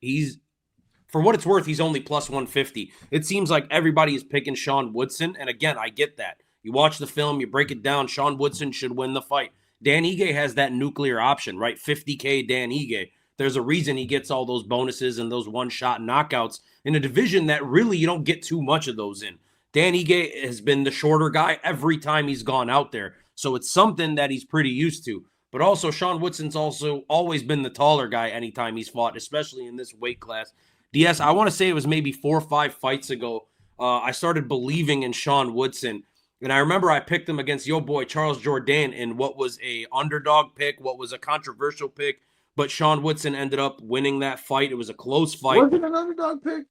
for what it's worth, he's only plus 150. It seems like everybody is picking Sean Woodson. And again, I get that. You watch the film, you break it down, Sean Woodson should win the fight. Dan Ige has that nuclear option, right? 50K Dan Ige. There's a reason he gets all those bonuses and those one-shot knockouts in a division that really you don't get too much of those in. Dan Ige has been the shorter guy every time he's gone out there. So it's something that he's pretty used to. But also, Sean Woodson's also always been the taller guy anytime he's fought, especially in this weight class. DS, I want to say it was maybe 4 or 5 fights ago. I started believing in Sean Woodson. And I remember I picked him against your boy Charles Jourdain in what was a underdog pick, what was a controversial pick. But Sean Woodson ended up winning that fight. It was a close fight. Was it an underdog pick?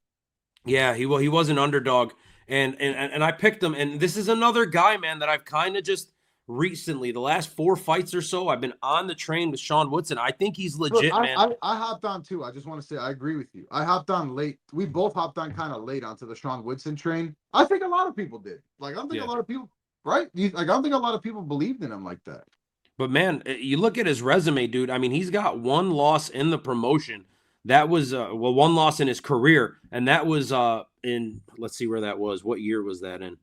Yeah, he was an underdog. And I picked him. And this is another guy, man, that I've kind of just recently, the last 4 fights or so, I've been on the train with Sean Woodson. I think he's legit, Look, man. I hopped on too. I just want to say I agree with you. I hopped on late. We both hopped on kind of late onto the Sean Woodson train. I think a lot of people did. Like, I don't think a lot of people, right? I don't think a lot of people believed in him like that. But man, you look at his resume, dude. I mean, he's got 1 loss in the promotion. That was 1 loss in his career, and that was in, let's see where that was. What year was that in?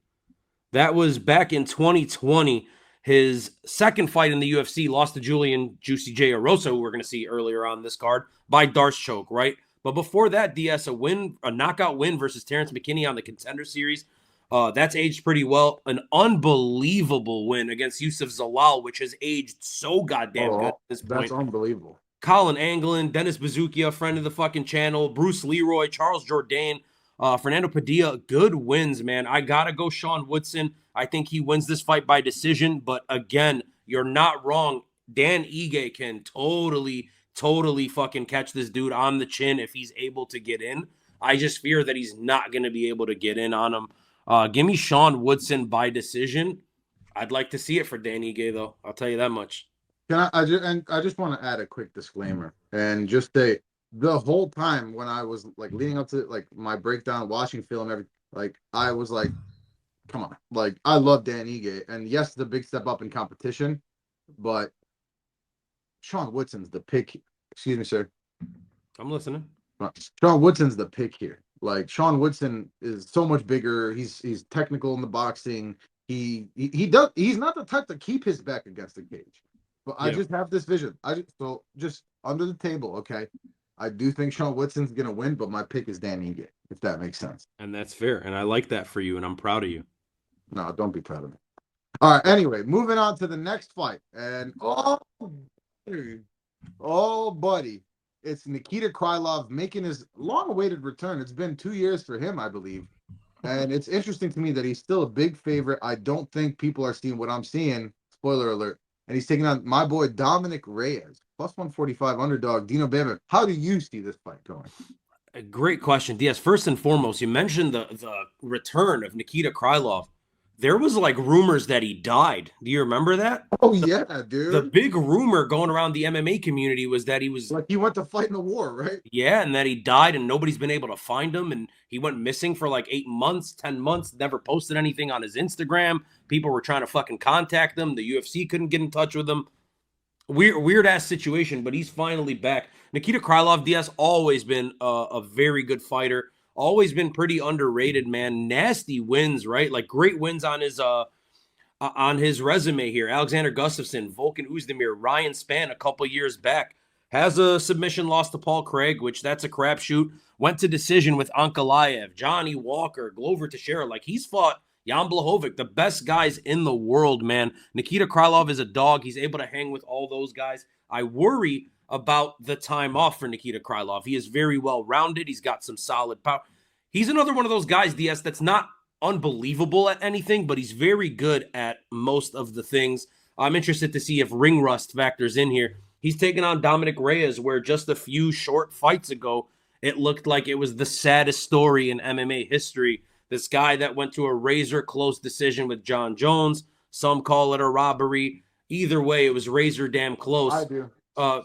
That was back in 2020. His second fight in the UFC, lost to Julian Juicy J. Arosa, who we're going to see earlier on this card, by Darce choke, right? But before that, DS, a knockout win versus Terrence McKinney on the Contender Series. That's aged pretty well. An unbelievable win against Yusuf Zalal, which has aged so goddamn good at this point. That's unbelievable. Colin Anglin, Dennis Bazookia, friend of the fucking channel, Bruce Leroy, Charles Jourdain, Fernando Padilla, good wins, man. I got to go Sean Woodson. I think he wins this fight by decision. But again, you're not wrong. Dan Ige can totally fucking catch this dude on the chin if he's able to get in. I just fear that he's not going to be able to get in on him. Give me Sean Woodson by decision. I'd like to see it for Dan Ige, though. I'll tell you that much. I just want to add a quick disclaimer and just say the whole time when I was like leading up to like my breakdown, watching film, everything, like I was like, come on, like I love Dan Ige, and yes, it's a big step up in competition, but Sean Woodson's the pick. Excuse me, sir. I'm listening. Sean Woodson's the pick here. Like Sean Woodson is so much bigger. He's technical in the boxing. He's not the type to keep his back against the cage. But I Yeah. just have this vision. Just under the table, okay. I do think Sean Woodson's gonna win, but my pick is Dan Ige, if that makes sense. And that's fair. And I like that for you. And I'm proud of you. No, don't be proud of me. All right. Anyway, moving on to the next fight, and oh, buddy, it's Nikita Krylov making his long-awaited return. It's been 2 years for him, I believe. And it's interesting to me that he's still a big favorite. I don't think people are seeing what I'm seeing. Spoiler alert. And he's taking on my boy Dominic Reyes, plus 145 underdog. Dino Bama, how do you see this fight going? A great question, Diaz. First and foremost, you mentioned the return of Nikita Krylov. There was like rumors that he died. Do you remember that? Oh, yeah, The dude. big rumor going around the MMA community was that he was, Like he went to fight in the war, right? yeah, and that he died and nobody's been able to find him. And he went missing for like 8 months, 10 months, never posted anything on his Instagram. People were trying to fucking contact him. The UFC couldn't get in touch with him. Weird ass situation, but he's finally back. Nikita Krylov, Diaz, always been a very good fighter. Always been pretty underrated, man. Nasty wins, right? Like great wins on his resume here. Alexander Gustafsson, Volkan Oezdemir, Ryan Spann a couple years back has a submission loss to Paul Craig, which that's a crapshoot. Went to decision with Ankalaev, Johnny Walker, Glover Teixeira. Like he's fought Jan Blachowicz, the best guys in the world, man. Nikita Krylov is a dog. He's able to hang with all those guys. I worry about the time off for Nikita Krylov. He is very well rounded. He's got some solid power. He's another one of those guys, DS, that's not unbelievable at anything, but he's very good at most of the things. I'm interested to see if ring rust factors in here. He's taking on Dominic Reyes, where just a few short fights ago, it looked like it was the saddest story in MMA history. This guy that went to a razor close decision with John Jones. Some call it a robbery. Either way, it was razor damn I close. do. Uh,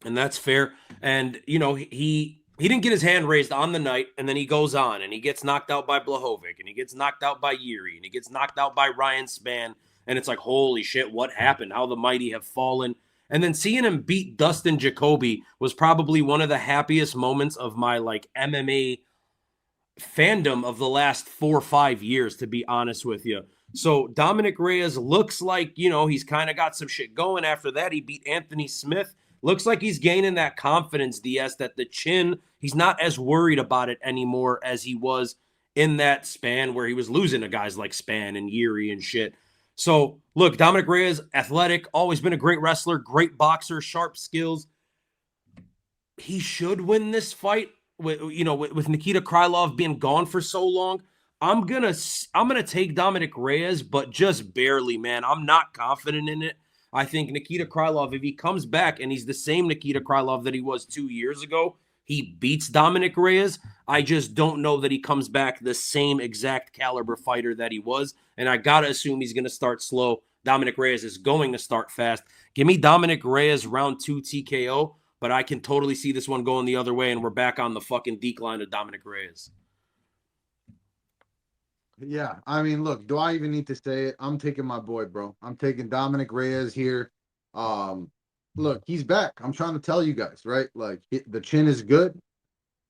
and that's fair. And you know, he didn't get his hand raised on the night, and then he goes on and he gets knocked out by Blachowicz, and he gets knocked out by Yuri, and he gets knocked out by Ryan Spann, and it's like, holy shit, what happened? How the mighty have fallen. And then seeing him beat Dustin Jacoby was probably one of the happiest moments of my like MMA fandom of the last 4 or 5 years, to be honest with you. So Dominic Reyes looks like, you know, he's kind of got some shit going. After that, he beat Anthony Smith. Looks like he's gaining that confidence, DS, that the chin, he's not as worried about it anymore as he was in that span where he was losing to guys like Spann and Yuri and shit. So, look, Dominic Reyes, athletic, always been a great wrestler, great boxer, sharp skills. He should win this fight with Nikita Krylov being gone for so long. I'm gonna take Dominic Reyes, but just barely, man. I'm not confident in it. I think Nikita Krylov, if he comes back and he's the same Nikita Krylov that he was 2 years ago, he beats Dominic Reyes. I just don't know that he comes back the same exact caliber fighter that he was. And I got to assume he's going to start slow. Dominic Reyes is going to start fast. Give me Dominic Reyes round 2 TKO, but I can totally see this one going the other way, and we're back on the fucking decline of Dominic Reyes. Yeah, I mean, look, do I even need to say it? I'm taking my boy, bro. I'm taking Dominic Reyes here. Um, Look, he's back. I'm trying to tell you guys, right? Like the chin is good.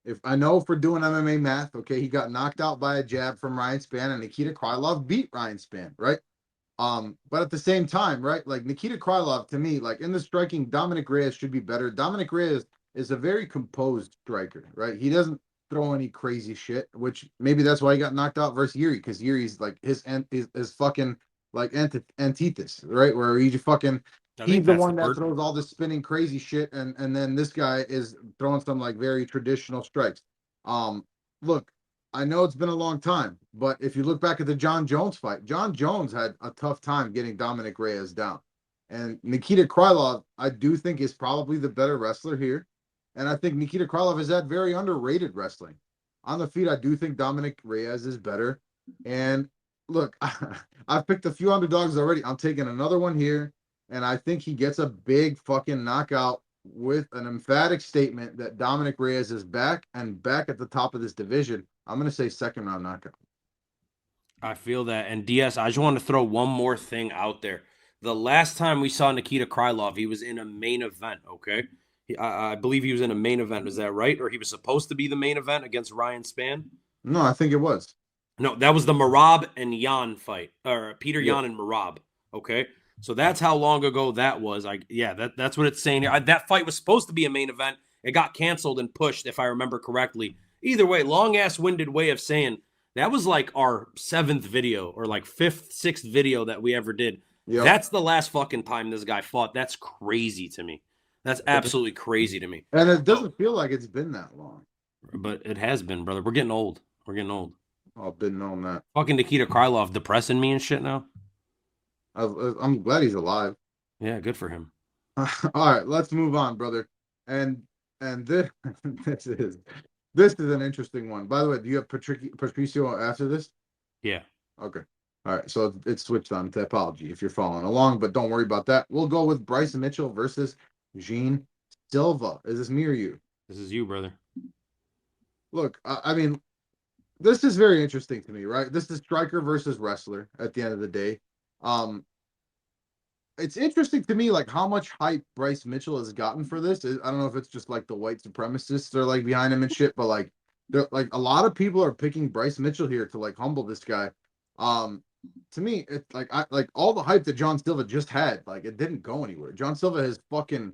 If I know for doing MMA math, okay, he got knocked out by a jab from Ryan Spann, and Nikita Krylov beat Ryan Spann, right? But at the same time, right, like Nikita Krylov, to me, like in the striking, Dominic Reyes should be better. Dominic Reyes is a very composed striker, right? He doesn't throw any crazy shit, which maybe that's why he got knocked out versus Yuri, because Yuri's like his fucking like antithesis, right? Where he just fucking I he's think the that's one the that word. throws all this spinning crazy shit, and then this guy is throwing some like very traditional strikes. Look, I know it's been a long time, but if you look back at the John Jones fight, John Jones had a tough time getting Dominic Reyes down. And Nikita Krylov, I do think, is probably the better wrestler here. And I think Nikita Krylov is that very underrated wrestling. On the feet, I do think Dominic Reyes is better. And look, I've picked a few underdogs already. I'm taking another one here. And I think he gets a big fucking knockout with an emphatic statement that Dominic Reyes is back and back at the top of this division. I'm going to say second round knockout. I feel that. And DS, I just want to throw one more thing out there. The last time we saw Nikita Krylov, he was in a main event, okay? I believe he was in a main event. Is that right? Or he was supposed to be the main event against Ryan Spann? No, I think it was. No, that was the Marab and Yan fight, or Peter Yeah. Yan and Marab. Okay, so that's how long ago that was. That's what it's saying. That fight was supposed to be a main event. It got canceled and pushed, if I remember correctly. Either way, long ass winded way of saying that was like our 7th video or like 5th, 6th video that we ever did. Yep. That's the last fucking time this guy fought. That's crazy to me. That's absolutely crazy to me. And it doesn't feel like it's been that long. But it has been, brother. We're getting old. We're getting old. I've been knowing that. Fucking Nikita Krylov depressing me and shit now. I'm glad he's alive. Yeah, good for him. All right, let's move on, brother. And this this is an interesting one. By the way, do you have Patricio after this? Yeah. Okay. All right, so it's switched on to apology if you're following along, but don't worry about that. We'll go with Bryce Mitchell versus Gene Silva. Is this me or you? This is you, brother. Look, I mean, this is very interesting to me, right? This is striker versus wrestler at the end of the day. It's interesting to me, like, how much hype Bryce Mitchell has gotten for this. I don't know if it's just like the white supremacists are like behind him and shit, but like, like a lot of people are picking Bryce Mitchell here to like humble this guy. To me, it's like like all the hype that John Silva just had, like it didn't go anywhere. John Silva has the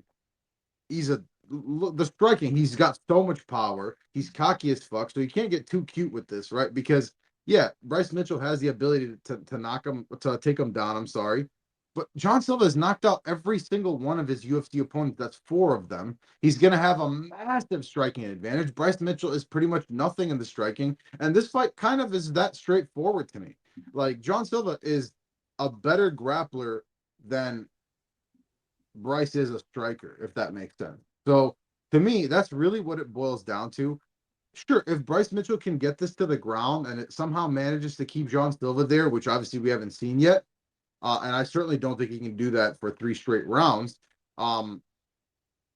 striking. He's got so much power. He's cocky as fuck, so you can't get too cute with this, right? Because yeah, Bryce Mitchell has the ability to knock him, to take him down. I'm sorry. But John Silva has knocked out every single one of his UFC opponents. That's 4 of them. He's going to have a massive striking advantage. Bryce Mitchell is pretty much nothing in the striking. And this fight kind of is that straightforward to me. Like, John Silva is a better grappler than Bryce is a striker, if that makes sense. So, to me, that's really what it boils down to. Sure, if Bryce Mitchell can get this to the ground and it somehow manages to keep John Silva there, which obviously we haven't seen yet, and I certainly don't think he can do that for 3 straight rounds.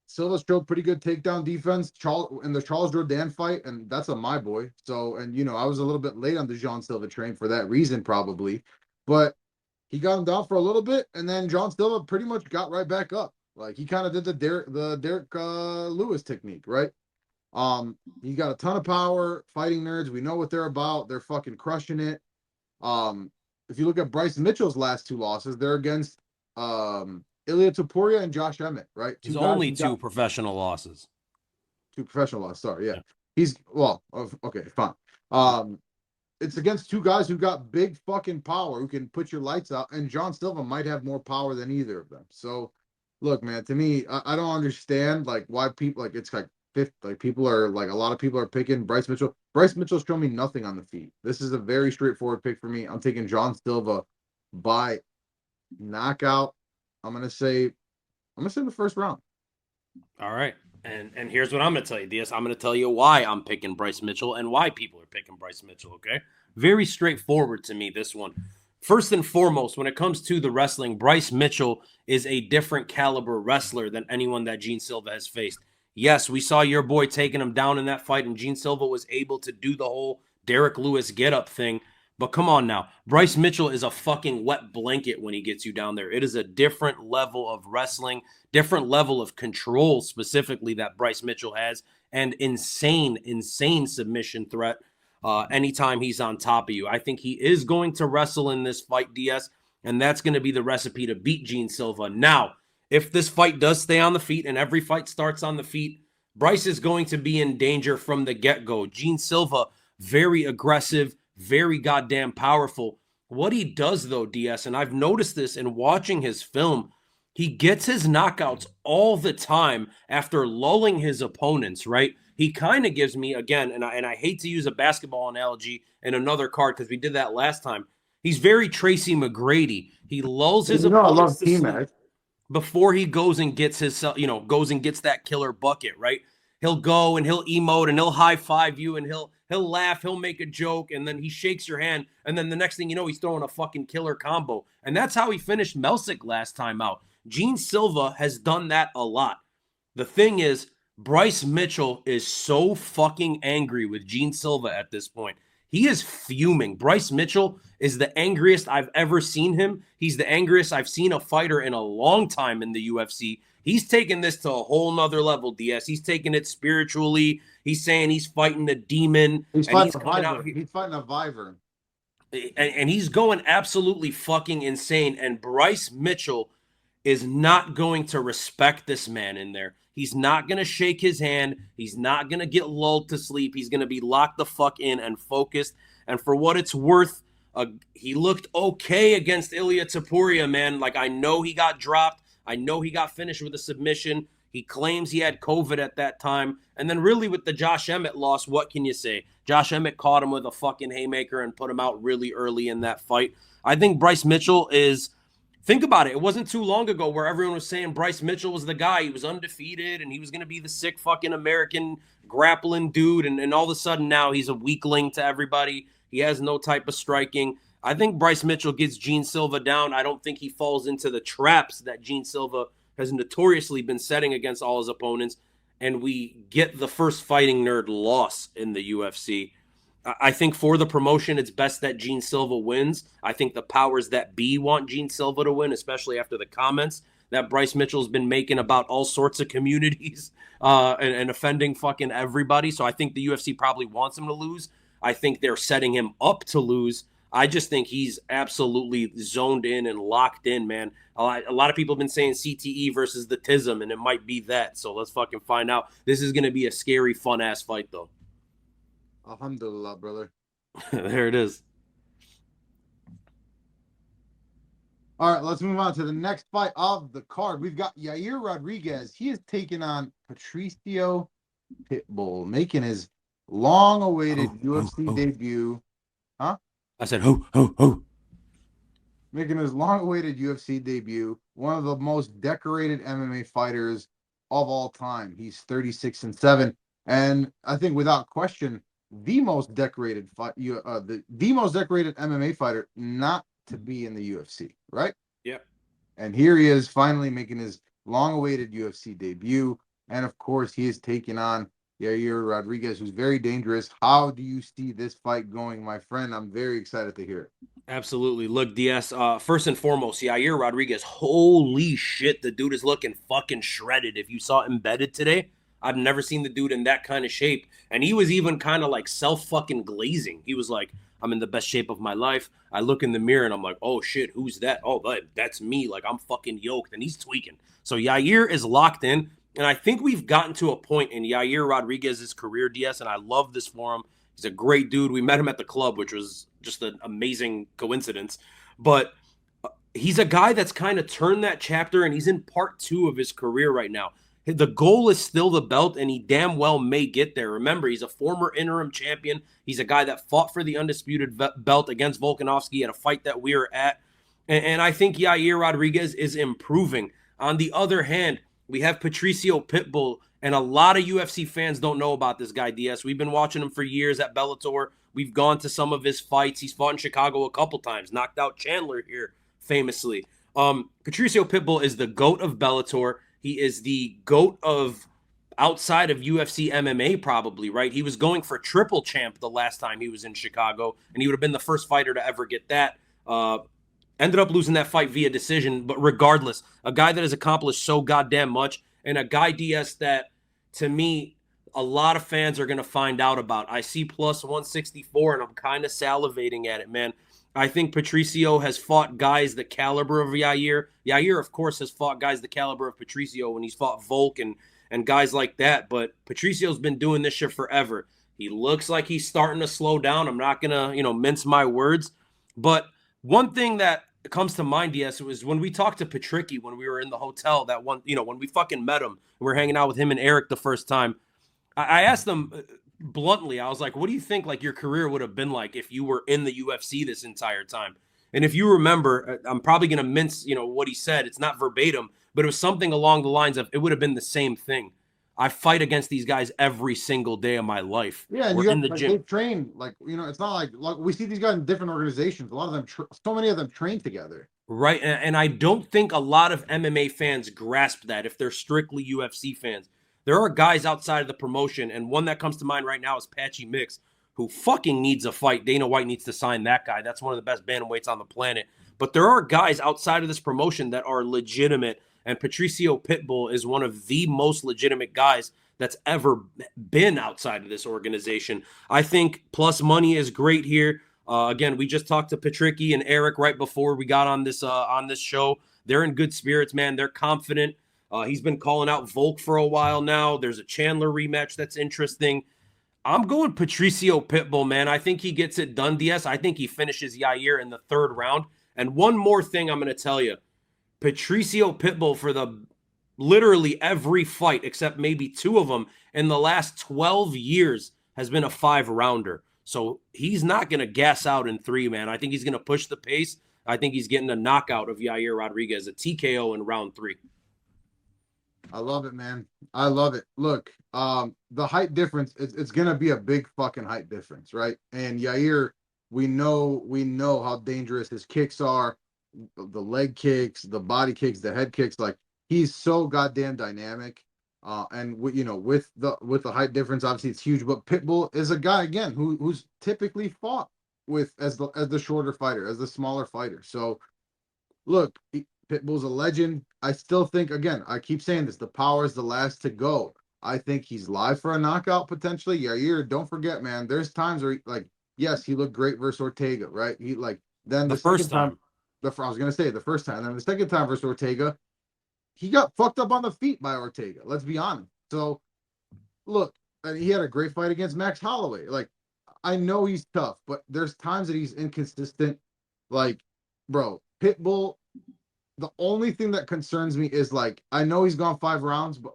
Silva showed pretty good takedown defense in the Charles Jourdain fight, and that's my boy. So, and you know, I was a little bit late on the John Silva train for that reason, probably. But he got him down for a little bit, and then John Silva pretty much got right back up. Like, he kind of did the Derek Lewis technique, right? He got a ton of power. Fighting nerds, we know what they're about. They're fucking crushing it. If you look at Bryce Mitchell's last 2 losses, they're against Ilya Topuria and Josh Emmett, right? He's only 2 professional losses. 2 professional losses, sorry, yeah. He's, well, okay, fine. It's against 2 guys who got big fucking power, who can put your lights out, and John Silva might have more power than either of them. So, look, man, to me, I don't understand, like, why people, like, it's like, people are like, a lot of people are picking Bryce Mitchell. Bryce Mitchell's shown me nothing on the feet. This is a very straightforward pick for me. I'm taking John Silva by knockout. I'm gonna say in the first round. All right. And here's what I'm gonna tell you, Diaz. I'm gonna tell you why I'm picking Bryce Mitchell and why people are picking Bryce Mitchell, okay? Very straightforward to me, this one. First and foremost, when it comes to the wrestling, Bryce Mitchell is a different caliber wrestler than anyone that Gene Silva has faced. Yes, we saw your boy taking him down in that fight, and Gene Silva was able to do the whole Derek Lewis get-up thing. But come on now. Bryce Mitchell is a fucking wet blanket when he gets you down there. It is a different level of wrestling, different level of control specifically that Bryce Mitchell has, and insane submission threat anytime he's on top of you. I think he is going to wrestle in this fight, DS, and that's going to be the recipe to beat Gene Silva. Now, if this fight does stay on the feet and every fight starts on the feet, Bryce is going to be in danger from the get-go. Gene Silva, very aggressive, very goddamn powerful. What he does, though, DS, and I've noticed this in watching his film, he gets his knockouts all the time after lulling his opponents, right? He kind of gives me, again, and I hate to use a basketball analogy in another card because we did that last time. He's very Tracy McGrady. He lulls his opponents to sleep before he goes and gets that killer bucket, right? He'll go and he'll emote and he'll high five you and he'll laugh, he'll make a joke, and then he shakes your hand, and then the next thing you know, he's throwing a fucking killer combo. And that's how he finished Melsick last time out. Gene Silva has done that a lot. The thing is, Bryce Mitchell is so fucking angry with Gene Silva at this point. He is fuming. Bryce Mitchell is the angriest I've ever seen him. He's the angriest I've seen a fighter in a long time in the UFC. He's taking this to a whole nother level, DS. He's taking it spiritually. He's saying he's fighting the demon. He's And fighting he's a coming out Viver. here. He's fighting a Viver. And he's going absolutely fucking insane. And Bryce Mitchell is not going to respect this man in there. He's not going to shake his hand. He's not going to get lulled to sleep. He's going to be locked the fuck in and focused. And for what it's worth, he looked okay against Ilia Topuria, man. Like, I know he got dropped. I know he got finished with a submission. He claims he had COVID at that time. And then really with the Josh Emmett loss, what can you say? Josh Emmett caught him with a fucking haymaker and put him out really early in that fight. I think Bryce Mitchell is... Think about it. It wasn't too long ago where everyone was saying Bryce Mitchell was the guy. He was undefeated and he was going to be the sick fucking American grappling dude. And all of a sudden now he's a weakling to everybody. He has no type of striking. I think Bryce Mitchell gets Gene Silva down. I don't think he falls into the traps that Gene Silva has notoriously been setting against all his opponents. And we get the first fighting nerd loss in the UFC. I think for the promotion, it's best that Gene Silva wins. I think the powers that be want Gene Silva to win, especially after the comments that Bryce Mitchell's been making about all sorts of communities and offending fucking everybody. So I think the UFC probably wants him to lose. I think they're setting him up to lose. I just think he's absolutely zoned in and locked in, man. A lot of people have been saying CTE versus the TISM, and it might be that. So let's fucking find out. This is going to be a scary, fun-ass fight, though. Alhamdulillah, brother. There it is. All right, let's move on to the next fight of the card. We've got Yair Rodriguez. He is taking on Patricio Pitbull, making his long-awaited UFC debut. Huh? I said, ho. Making his long-awaited UFC debut. One of the most decorated MMA fighters of all time. He's 36-7, and I think without question, the most decorated the most decorated MMA fighter not to be in the UFC, right? Yep. And here he is finally making his long-awaited UFC debut, and of course he is taking on Yair Rodriguez, who's very dangerous. How do you see this fight going, my friend? I'm very excited to hear it. Absolutely. Look, DS, first and foremost, Yair Rodriguez, holy shit, the dude is looking fucking shredded. If you saw Embedded today, I've never seen the dude in that kind of shape. And he was even kind of like self-fucking glazing. He was like, I'm in the best shape of my life. I look in the mirror and I'm like, oh shit, who's that? Oh, that's me. Like, I'm fucking yoked. And he's tweaking. So Yair is locked in. And I think we've gotten to a point in Yair Rodriguez's career, DS, and I love this for him. He's a great dude. We met him at the club, which was just an amazing coincidence. But he's a guy that's kind of turned that chapter, and he's in part 2 of his career right now. The goal is still the belt, and he damn well may get there. Remember, he's a former interim champion. He's a guy that fought for the undisputed belt against Volkanovski at a fight that we were at. And I think Yair Rodriguez is improving. On the other hand, we have Patricio Pitbull, and a lot of UFC fans don't know about this guy, DS. We've been watching him for years at Bellator. We've gone to some of his fights. He's fought in Chicago a couple times, knocked out Chandler here famously. Patricio Pitbull is the GOAT of Bellator. He is the GOAT of outside of UFC MMA probably, right? He was going for triple champ the last time he was in Chicago, and he would have been the first fighter to ever get that. Ended up losing that fight via decision, but regardless, a guy that has accomplished so goddamn much, and a guy, DS, that, to me, a lot of fans are going to find out about. I see plus 164, and I'm kind of salivating at it, man. I think Patricio has fought guys the caliber of Yair. Yair, of course, has fought guys the caliber of Patricio when he's fought Volk and guys like that. But Patricio's been doing this shit forever. He looks like he's starting to slow down. I'm not going to, mince my words. But one thing that comes to mind, yes, was when we talked to Patricky when we were in the hotel that one, when we fucking met him. We were hanging out with him and Eric the first time. I asked them bluntly, I was like, what do you think like your career would have been like if you were in the UFC this entire time? And if you remember, I'm probably going to mince, what he said. It's not verbatim, but it was something along the lines of it would have been the same thing. I fight against these guys every single day of my life. Yeah, and we're in the gym. They train it's not like we see these guys in different organizations. A lot of them, so many of them, train together. Right, and I don't think a lot of MMA fans grasp that if they're strictly UFC fans. There are guys outside of the promotion, and one that comes to mind right now is Patchy Mix, who fucking needs a fight. Dana White needs to sign that guy. That's one of the best bantamweights on the planet. But there are guys outside of this promotion that are legitimate And Patricio Pitbull is one of the most legitimate guys that's ever been outside of this organization. I think plus money is great here. Again, we just talked to Patricky and Eric right before we got on this show. They're in good spirits, man. They're confident. He's been calling out Volk for a while now. There's a Chandler rematch that's interesting. I'm going Patricio Pitbull, man. I think he gets it done, DS. I think he finishes Yair in the third round. And one more thing I'm going to tell you. Patricio Pitbull for the literally every fight except maybe 2 of them in the last 12 years has been a 5-rounder. So he's not going to gas out in 3, man. I think he's going to push the pace. I think he's getting a knockout of Yair Rodriguez, a TKO in round 3. I love it, man. I love it. Look, the height difference, it's gonna be a big fucking height difference, right? And Yair, we know how dangerous his kicks are, the leg kicks, the body kicks, the head kicks. Like, he's so goddamn dynamic. And with the height difference, obviously it's huge. But Pitbull is a guy again who's typically fought with as the shorter fighter, as the smaller fighter. So look, Pitbull's a legend. I still think, again, I keep saying this, the power is the last to go. I think he's live for a knockout potentially. Yair, don't forget, man, there's times where, yes, he looked great versus Ortega, right? He then The first time. I was going to say the first time. Then the second time versus Ortega, he got fucked up on the feet by Ortega. Let's be honest. So, look, and he had a great fight against Max Holloway. Like, I know he's tough, but there's times that he's inconsistent. Like, bro, Pitbull, the only thing that concerns me is, I know he's gone 5 rounds, but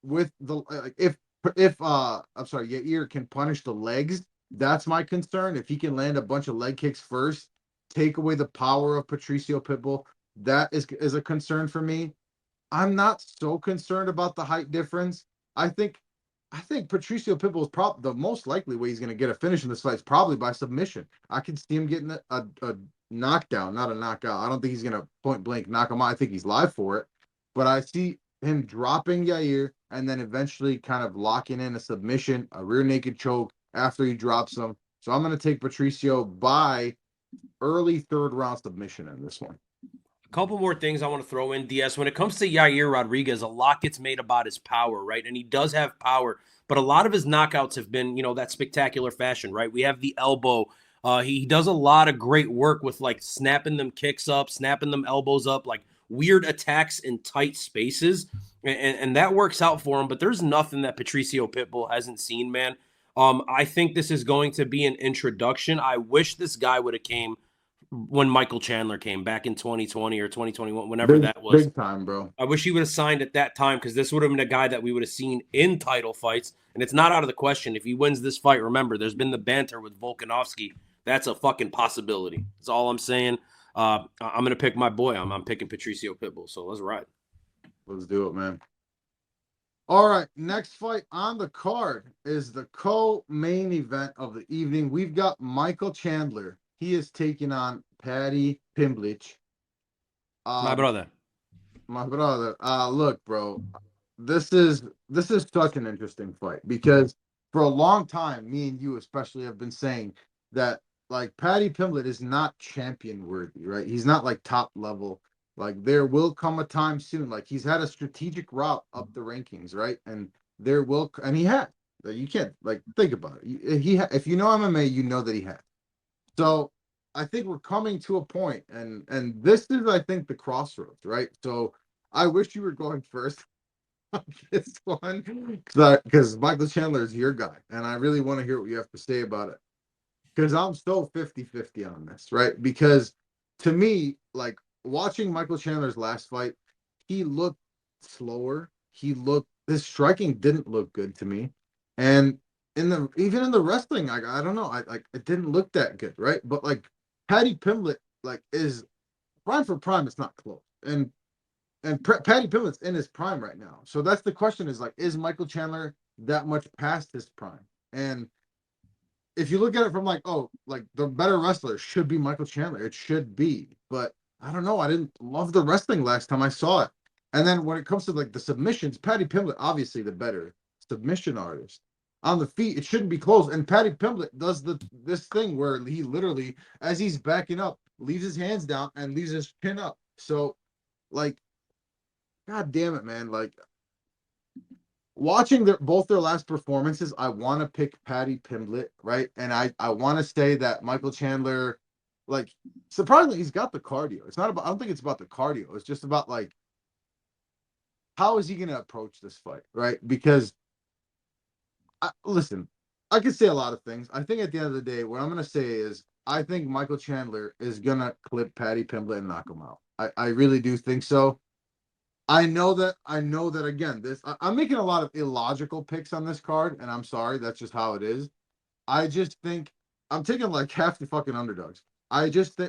with the if Yair can punish the legs, that's my concern. If he can land a bunch of leg kicks first, take away the power of Patricio Pitbull, that is a concern for me. I'm not so concerned about the height difference. I think Patricio Pitbull is probably the most likely way he's going to get a finish in this fight is probably by submission. I could see him getting a knockdown, not a knockout. I don't think he's going to point blank knock him out. I think he's live for it. But I see him dropping Yair and then eventually kind of locking in a submission, a rear naked choke after he drops him. So I'm going to take Patricio by early 3rd round submission in this one. A couple more things I want to throw in, DS. When it comes to Yair Rodriguez, a lot gets made about his power, right? And he does have power, but a lot of his knockouts have been, that spectacular fashion, right? We have the elbow. He does a lot of great work with snapping them kicks up, snapping them elbows up, weird attacks in tight spaces. And that works out for him, but there's nothing that Patricio Pitbull hasn't seen, man. I think this is going to be an introduction. I wish this guy would have came when Michael Chandler came back in 2020 or 2021, whenever that was. Big time, bro. I wish he would have signed at that time because this would have been a guy that we would have seen in title fights. And it's not out of the question. If he wins this fight, remember, there's been the banter with Volkanovski. That's a fucking possibility. That's all I'm saying. I'm going to pick my boy. I'm picking Patricio Pitbull. So let's ride. Let's do it, man. All right, next fight on the card is the co-main event of the evening. We've got Michael Chandler. He is taking on Paddy Pimblett. My brother. Look, bro, this is such an interesting fight because for a long time, me and you especially have been saying that Paddy Pimblett is not champion worthy, right? He's not top level. There will come a time soon. He's had a strategic route up the rankings, right? And he had. You can't think about it. If you know MMA, you know that he had. So I think we're coming to a point, and this is, I think, the crossroads, right? So I wish you were going first on this one because Michael Chandler is your guy, and I really want to hear what you have to say about it. Because I'm so 50-50 on this, right? Because to me, watching Michael Chandler's last fight, he looked slower. His striking didn't look good to me. And even in the wrestling, I don't know, it didn't look that good, right? But Paddy Pimblett, is prime for prime, it's not close. And Paddy Pimblett's in his prime right now. So that's the question is Michael Chandler that much past his prime? And if you look at it from the better wrestler should be Michael Chandler. It should be. But I don't know. I didn't love the wrestling last time I saw it. And then when it comes to the submissions, Paddy Pimblett, obviously the better submission artist. On the feet, it shouldn't be close. And Paddy Pimblett does this thing where he literally, as he's backing up, leaves his hands down and leaves his chin up. So, God damn it, man. Like watching both their last performances, I want to pick Paddy Pimblett, right? And I want to say that Michael Chandler, like, surprisingly, he's got the cardio. It's not about, I don't think it's about the cardio. It's just about like, how is he going to approach this fight, right? Because, listen, I could say a lot of things. I think at the end of the day, what I'm going to say is, I think Michael Chandler is going to clip Paddy Pimblett and knock him out. I really do think so. I know that again, I'm making a lot of illogical picks on this card, and I'm sorry, that's just how it is. I just think I'm taking like half the fucking underdogs. I just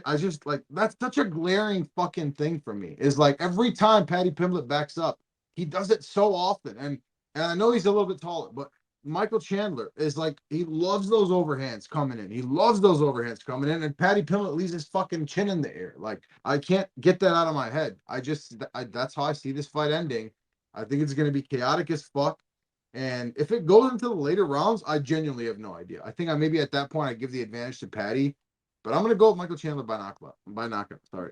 like that's such a glaring fucking thing for me. Is like every time Paddy Pimblett backs up, he does it so often. And I know he's a little bit taller, but Michael Chandler is like he loves those overhands coming in. He loves those overhands coming in, and Paddy Pimblett leaves his fucking chin in the air. Like I can't get that out of my head. That's how I see this fight ending. I think it's going to be chaotic as fuck. And if it goes into the later rounds, I genuinely have no idea. I think I maybe at that point I give the advantage to Paddy, but I'm gonna go with Michael Chandler by knockout. By knockout, sorry.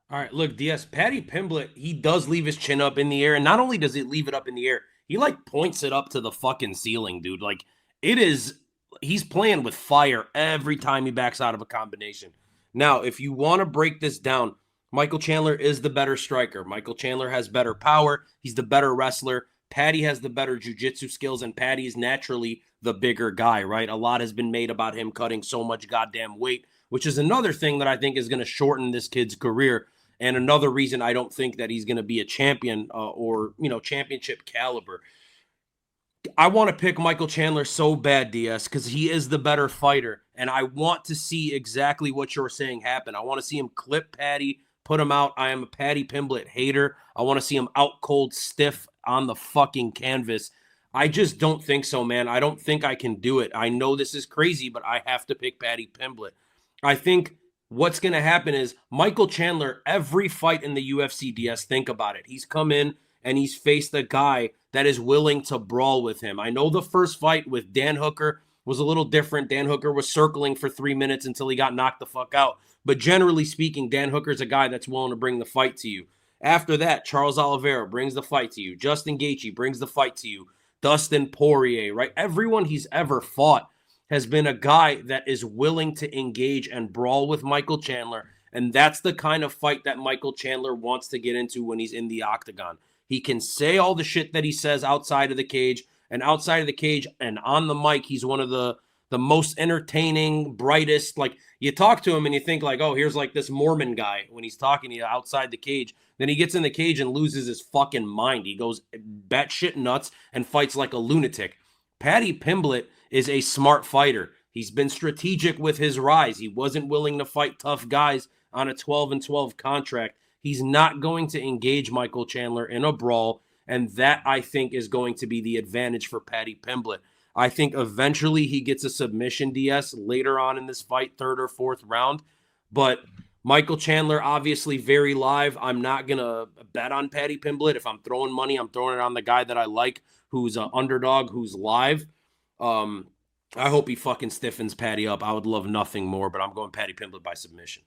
All right, look, DS, Paddy Pimblett, he does leave his chin up in the air. And not only does he leave it up in the air, he like points it up to the fucking ceiling, dude. Like, it is, he's playing with fire every time he backs out of a combination. Now, if you want to break this down, Michael Chandler is the better striker. Michael Chandler has better power. He's the better wrestler. Paddy has the better jiu-jitsu skills, and Paddy is naturally the bigger guy, right? A lot has been made about him cutting so much goddamn weight, which is another thing that I think is going to shorten this kid's career. And another reason I don't think that he's going to be a champion or, championship caliber. I want to pick Michael Chandler so bad, DS, because he is the better fighter. And I want to see exactly what you're saying happen. I want to see him clip Paddy, put him out. I am a Paddy Pimblett hater. I want to see him out cold stiff on the fucking canvas. I just don't think so, man. I don't think I can do it. I know this is crazy, but I have to pick Paddy Pimblett. I think what's going to happen is Michael Chandler, every fight in the UFC, DS, think about it. He's come in and he's faced a guy that is willing to brawl with him. I know the first fight with Dan Hooker was a little different. Dan Hooker was circling for 3 minutes until he got knocked the fuck out. But generally speaking, Dan Hooker's a guy that's willing to bring the fight to you. After that, Charles Oliveira brings the fight to you. Justin Gaethje brings the fight to you. Dustin Poirier, right? Everyone he's ever fought has been a guy that is willing to engage and brawl with Michael Chandler. And that's the kind of fight that Michael Chandler wants to get into when he's in the octagon. He can say all the shit that he says outside of the cage, and outside of the cage and on the mic, he's one of the most entertaining, brightest. Like, you talk to him and you think like, oh, here's like this Mormon guy when he's talking to you outside the cage. Then he gets in the cage and loses his fucking mind. He goes batshit nuts and fights like a lunatic. Paddy Pimblett is a smart fighter. He's been strategic with his rise. He wasn't willing to fight tough guys on a 12-12 contract. He's not going to engage Michael Chandler in a brawl, and that, I think, is going to be the advantage for Paddy Pimblett. I think eventually he gets a submission, DS, later on in this fight, third or fourth round. But Michael Chandler, obviously very live. I'm not going to bet on Paddy Pimblett. If I'm throwing money, I'm throwing it on the guy that I like, who's an underdog, who's live. I hope he fucking stiffens Paddy up. I would love nothing more, but I'm going Paddy Pimblett by submission.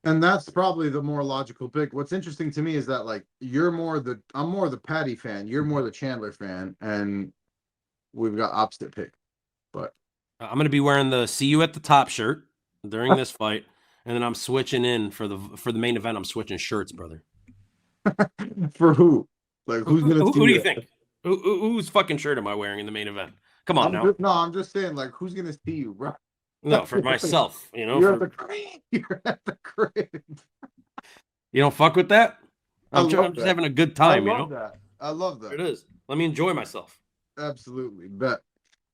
And that's probably the more logical pick. What's interesting to me is that like I'm more the Paddy fan, you're more the Chandler fan, and we've got opposite pick. But I'm going to be wearing the "See You at the Top" shirt during this fight, and then I'm switching in for the main event. I'm switching shirts, brother. For who? Like who's gonna? Who do you think? Whose fucking shirt am I wearing in the main event? Come on now. I'm just saying, like, who's gonna see you, bro? No, for myself. You're at the crib. You're at the crib. You don't fuck with that? I'm just having a good time, I love that. It is. Let me enjoy myself. Absolutely. Bet.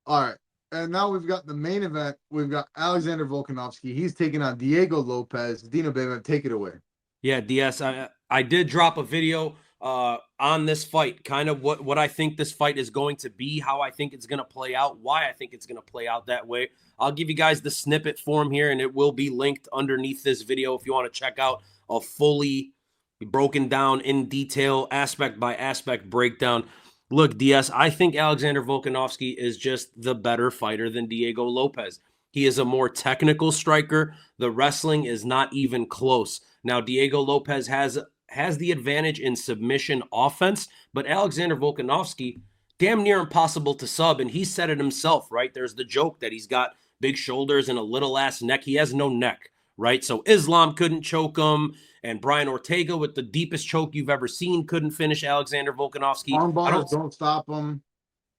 All right. And now we've got the main event. We've got Alexander Volkanovski. He's taking on Diego Lopes. Dino, baby, take it away. Yeah, DS. I did drop a video on this fight, kind of what I think this fight is going to be, how I think it's going to play out, why I think it's going to play out that way. I'll give you guys the snippet form here, and it will be linked underneath this video if you want to check out a fully broken down in detail, aspect by aspect breakdown. Look, DS, I think Alexander Volkanovski is just the better fighter than Diego Lopes. He is a more technical striker. The wrestling is not even close. Now, Diego Lopes has has the advantage in submission offense, but Alexander Volkanovski, damn near impossible to sub, and he said it himself, right? There's the joke that he's got big shoulders and a little ass neck. He has no neck, right? So Islam couldn't choke him, and Brian Ortega with the deepest choke you've ever seen couldn't finish Alexander Volkanovski. Arm bars don't stop him.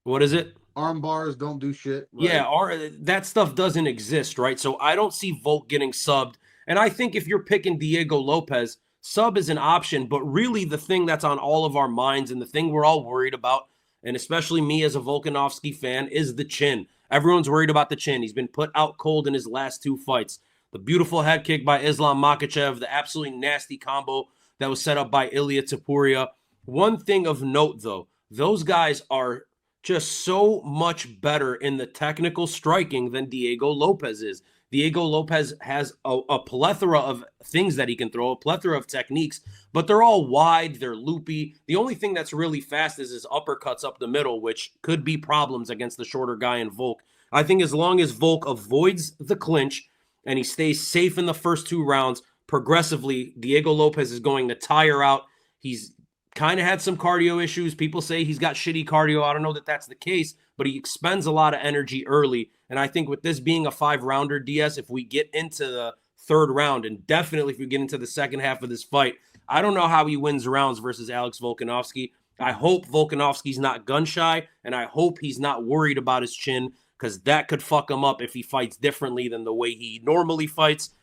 What is it? Arm bars don't do shit. Right? Yeah, that stuff doesn't exist, right? So I don't see Volk getting subbed. And I think if you're picking Diego Lopes, sub is an option, but really the thing that's on all of our minds and the thing we're all worried about, and especially me as a Volkanovski fan, is the chin. Everyone's worried about the chin. He's been put out cold in his last 2 fights. The beautiful head kick by Islam Makhachev, the absolutely nasty combo that was set up by Ilia Topuria. One thing of note, though, those guys are just so much better in the technical striking than Diego Lopes is. Diego Lopes has a plethora of things that he can throw, a plethora of techniques, but they're all wide, they're loopy. The only thing that's really fast is his uppercuts up the middle, which could be problems against the shorter guy in Volk. I think as long as Volk avoids the clinch and he stays safe in the first 2 rounds, progressively, Diego Lopes is going to tire out. He's kind of had some cardio issues. People say he's got shitty cardio. I don't know that that's the case, but he expends a lot of energy early. And I think with this being a 5-rounder, DS, if we get into the 3rd round, and definitely if we get into the second half of this fight, I don't know how he wins rounds versus Alex Volkanovski. I hope Volkanovski's not gun shy, and I hope he's not worried about his chin, because that could fuck him up if he fights differently than the way he normally fights.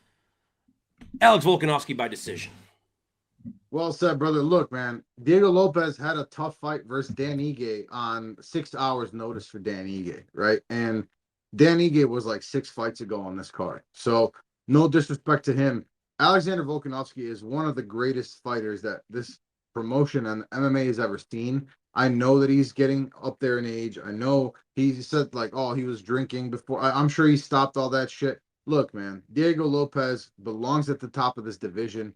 Alex Volkanovski by decision. Well said, brother. Look, man, Diego Lopes had a tough fight versus Dan Ige on 6 hours notice for Dan Ige, right? And Dan Ige was like 6 fights ago on this card. So no disrespect to him. Alexander Volkanovski is one of the greatest fighters that this promotion and MMA has ever seen. I know that he's getting up there in age. I know he said like, oh, he was drinking before. I'm sure he stopped all that shit. Look, man, Diego Lopes belongs at the top of this division.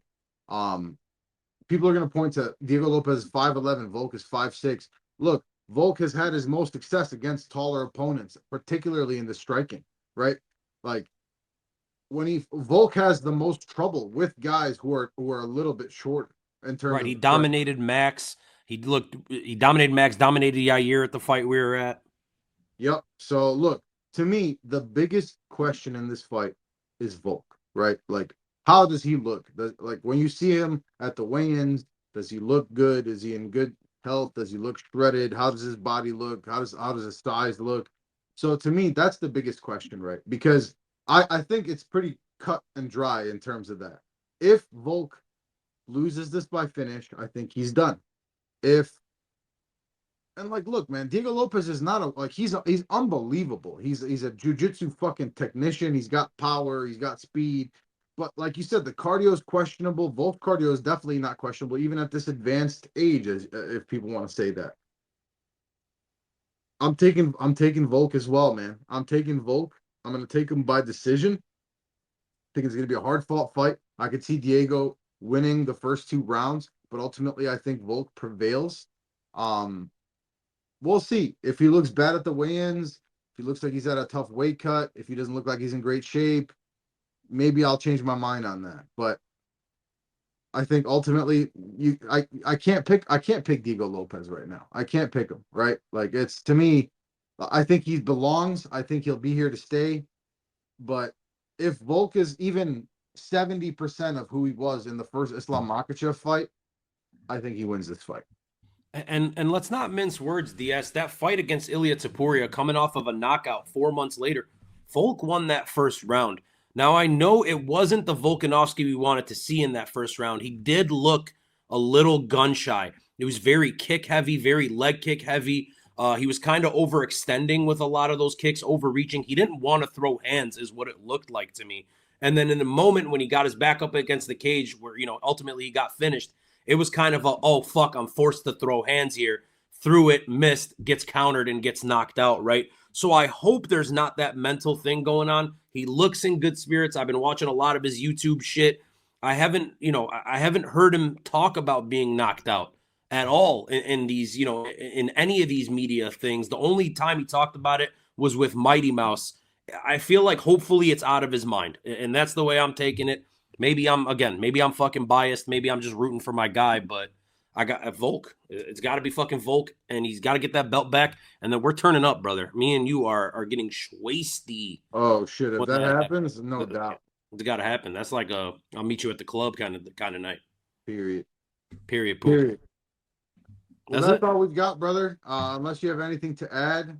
People are going to point to Diego Lopes 5'11", Volk is 5'6". Look, Volk has had his most success against taller opponents, particularly in the striking, right? Like when Volk has the most trouble with guys who are a little bit shorter in terms right, he dominated Max. He dominated Max, dominated Yair at the fight we were at. Yep. So look, to me, the biggest question in this fight is Volk, right? Like, how does he look? Like when you see him at the weigh-ins, does he look good? Is he in good health? Does he look shredded? How does his body look? How does his size look? So to me, that's the biggest question, right? Because I think it's pretty cut and dry in terms of that. If Volk loses this by finish, I think he's done. Look, man, Diego Lopes is not he's unbelievable. He's a jiu-jitsu fucking technician. He's got power. He's got speed. But like you said, the cardio is questionable. Volk cardio is definitely not questionable, even at this advanced age, if people want to say that. I'm taking Volk as well, man. I'm taking Volk. I'm going to take him by decision. I think it's going to be a hard-fought fight. I could see Diego winning the first 2 rounds, but ultimately I think Volk prevails. We'll see. If he looks bad at the weigh-ins, if he looks like he's at a tough weight cut, if he doesn't look like he's in great shape, maybe I'll change my mind on that. But I think ultimately I can't pick Diego Lopes right now. I can't pick him, right? Like, it's, to me, I think he belongs. I think he'll be here to stay. But if Volk is even 70% of who he was in the first Islam Makhachev fight, I think he wins this fight. And let's not mince words, DS. That fight against Ilia Topuria, coming off of a knockout 4 months later, Volk won that first round. Now, I know it wasn't the Volkanovski we wanted to see in that first round. He did look a little gun-shy. It was very kick-heavy, very leg kick-heavy. He was kind of overextending with a lot of those kicks, overreaching. He didn't want to throw hands is what it looked like to me. And then in the moment when he got his back up against the cage where, ultimately he got finished, it was kind of oh, fuck, I'm forced to throw hands here. Threw it, missed, gets countered, and gets knocked out, right? So I hope there's not that mental thing going on. He looks in good spirits. I've been watching a lot of his YouTube shit. I haven't heard him talk about being knocked out at all in these, in any of these media things. The only time he talked about it was with Mighty Mouse. I feel like hopefully it's out of his mind. And that's the way I'm taking it. Maybe I'm fucking biased. Maybe I'm just rooting for my guy, but I got Volk. It's got to be fucking Volk, and he's got to get that belt back. And then we're turning up, brother. Me and you are getting schwasty. Oh shit! If When that that happens, no happens. doubt. It's got to happen. That's like I'll meet you at the club kind of night. Period. Period. Poop. Period. Well, That's that's it. all we've got, brother. Unless you have anything to add,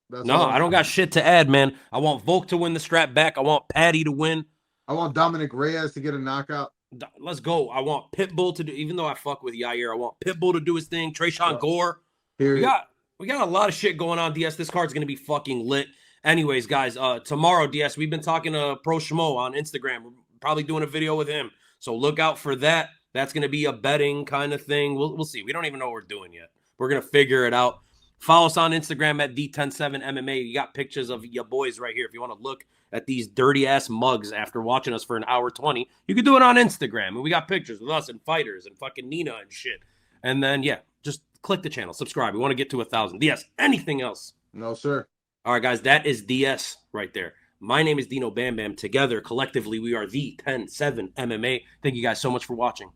that's No, all. I don't got shit to add, man. I want Volk to win the strap back. I want Paddy to win. I want Dominic Reyes to get a knockout. Let's go. I want Pitbull to do, even though I fuck with Yair, I want Pitbull to do his thing. Trayshawn Gore. Period. We got a lot of shit going on, DS. This card's gonna be fucking lit. Anyways, guys, tomorrow, DS, we've been talking to Pro Schmo on Instagram. We're probably doing a video with him. So look out for that. That's gonna be a betting kind of thing. We'll see. We don't even know what we're doing yet. We're gonna figure it out. Follow us on Instagram at D107MMA. You got pictures of your boys right here. If you want to look at these dirty ass mugs after watching us for an hour 20, you can do it on Instagram. And we got pictures with us and fighters and fucking Nina and shit. And then, yeah, just click the channel, subscribe. We want to get to 1,000. DS, anything else? No, sir. All right, guys, that is DS right there. My name is Dino Bam Bam. Together, collectively, we are the 10-7 MMA. Thank you guys so much for watching.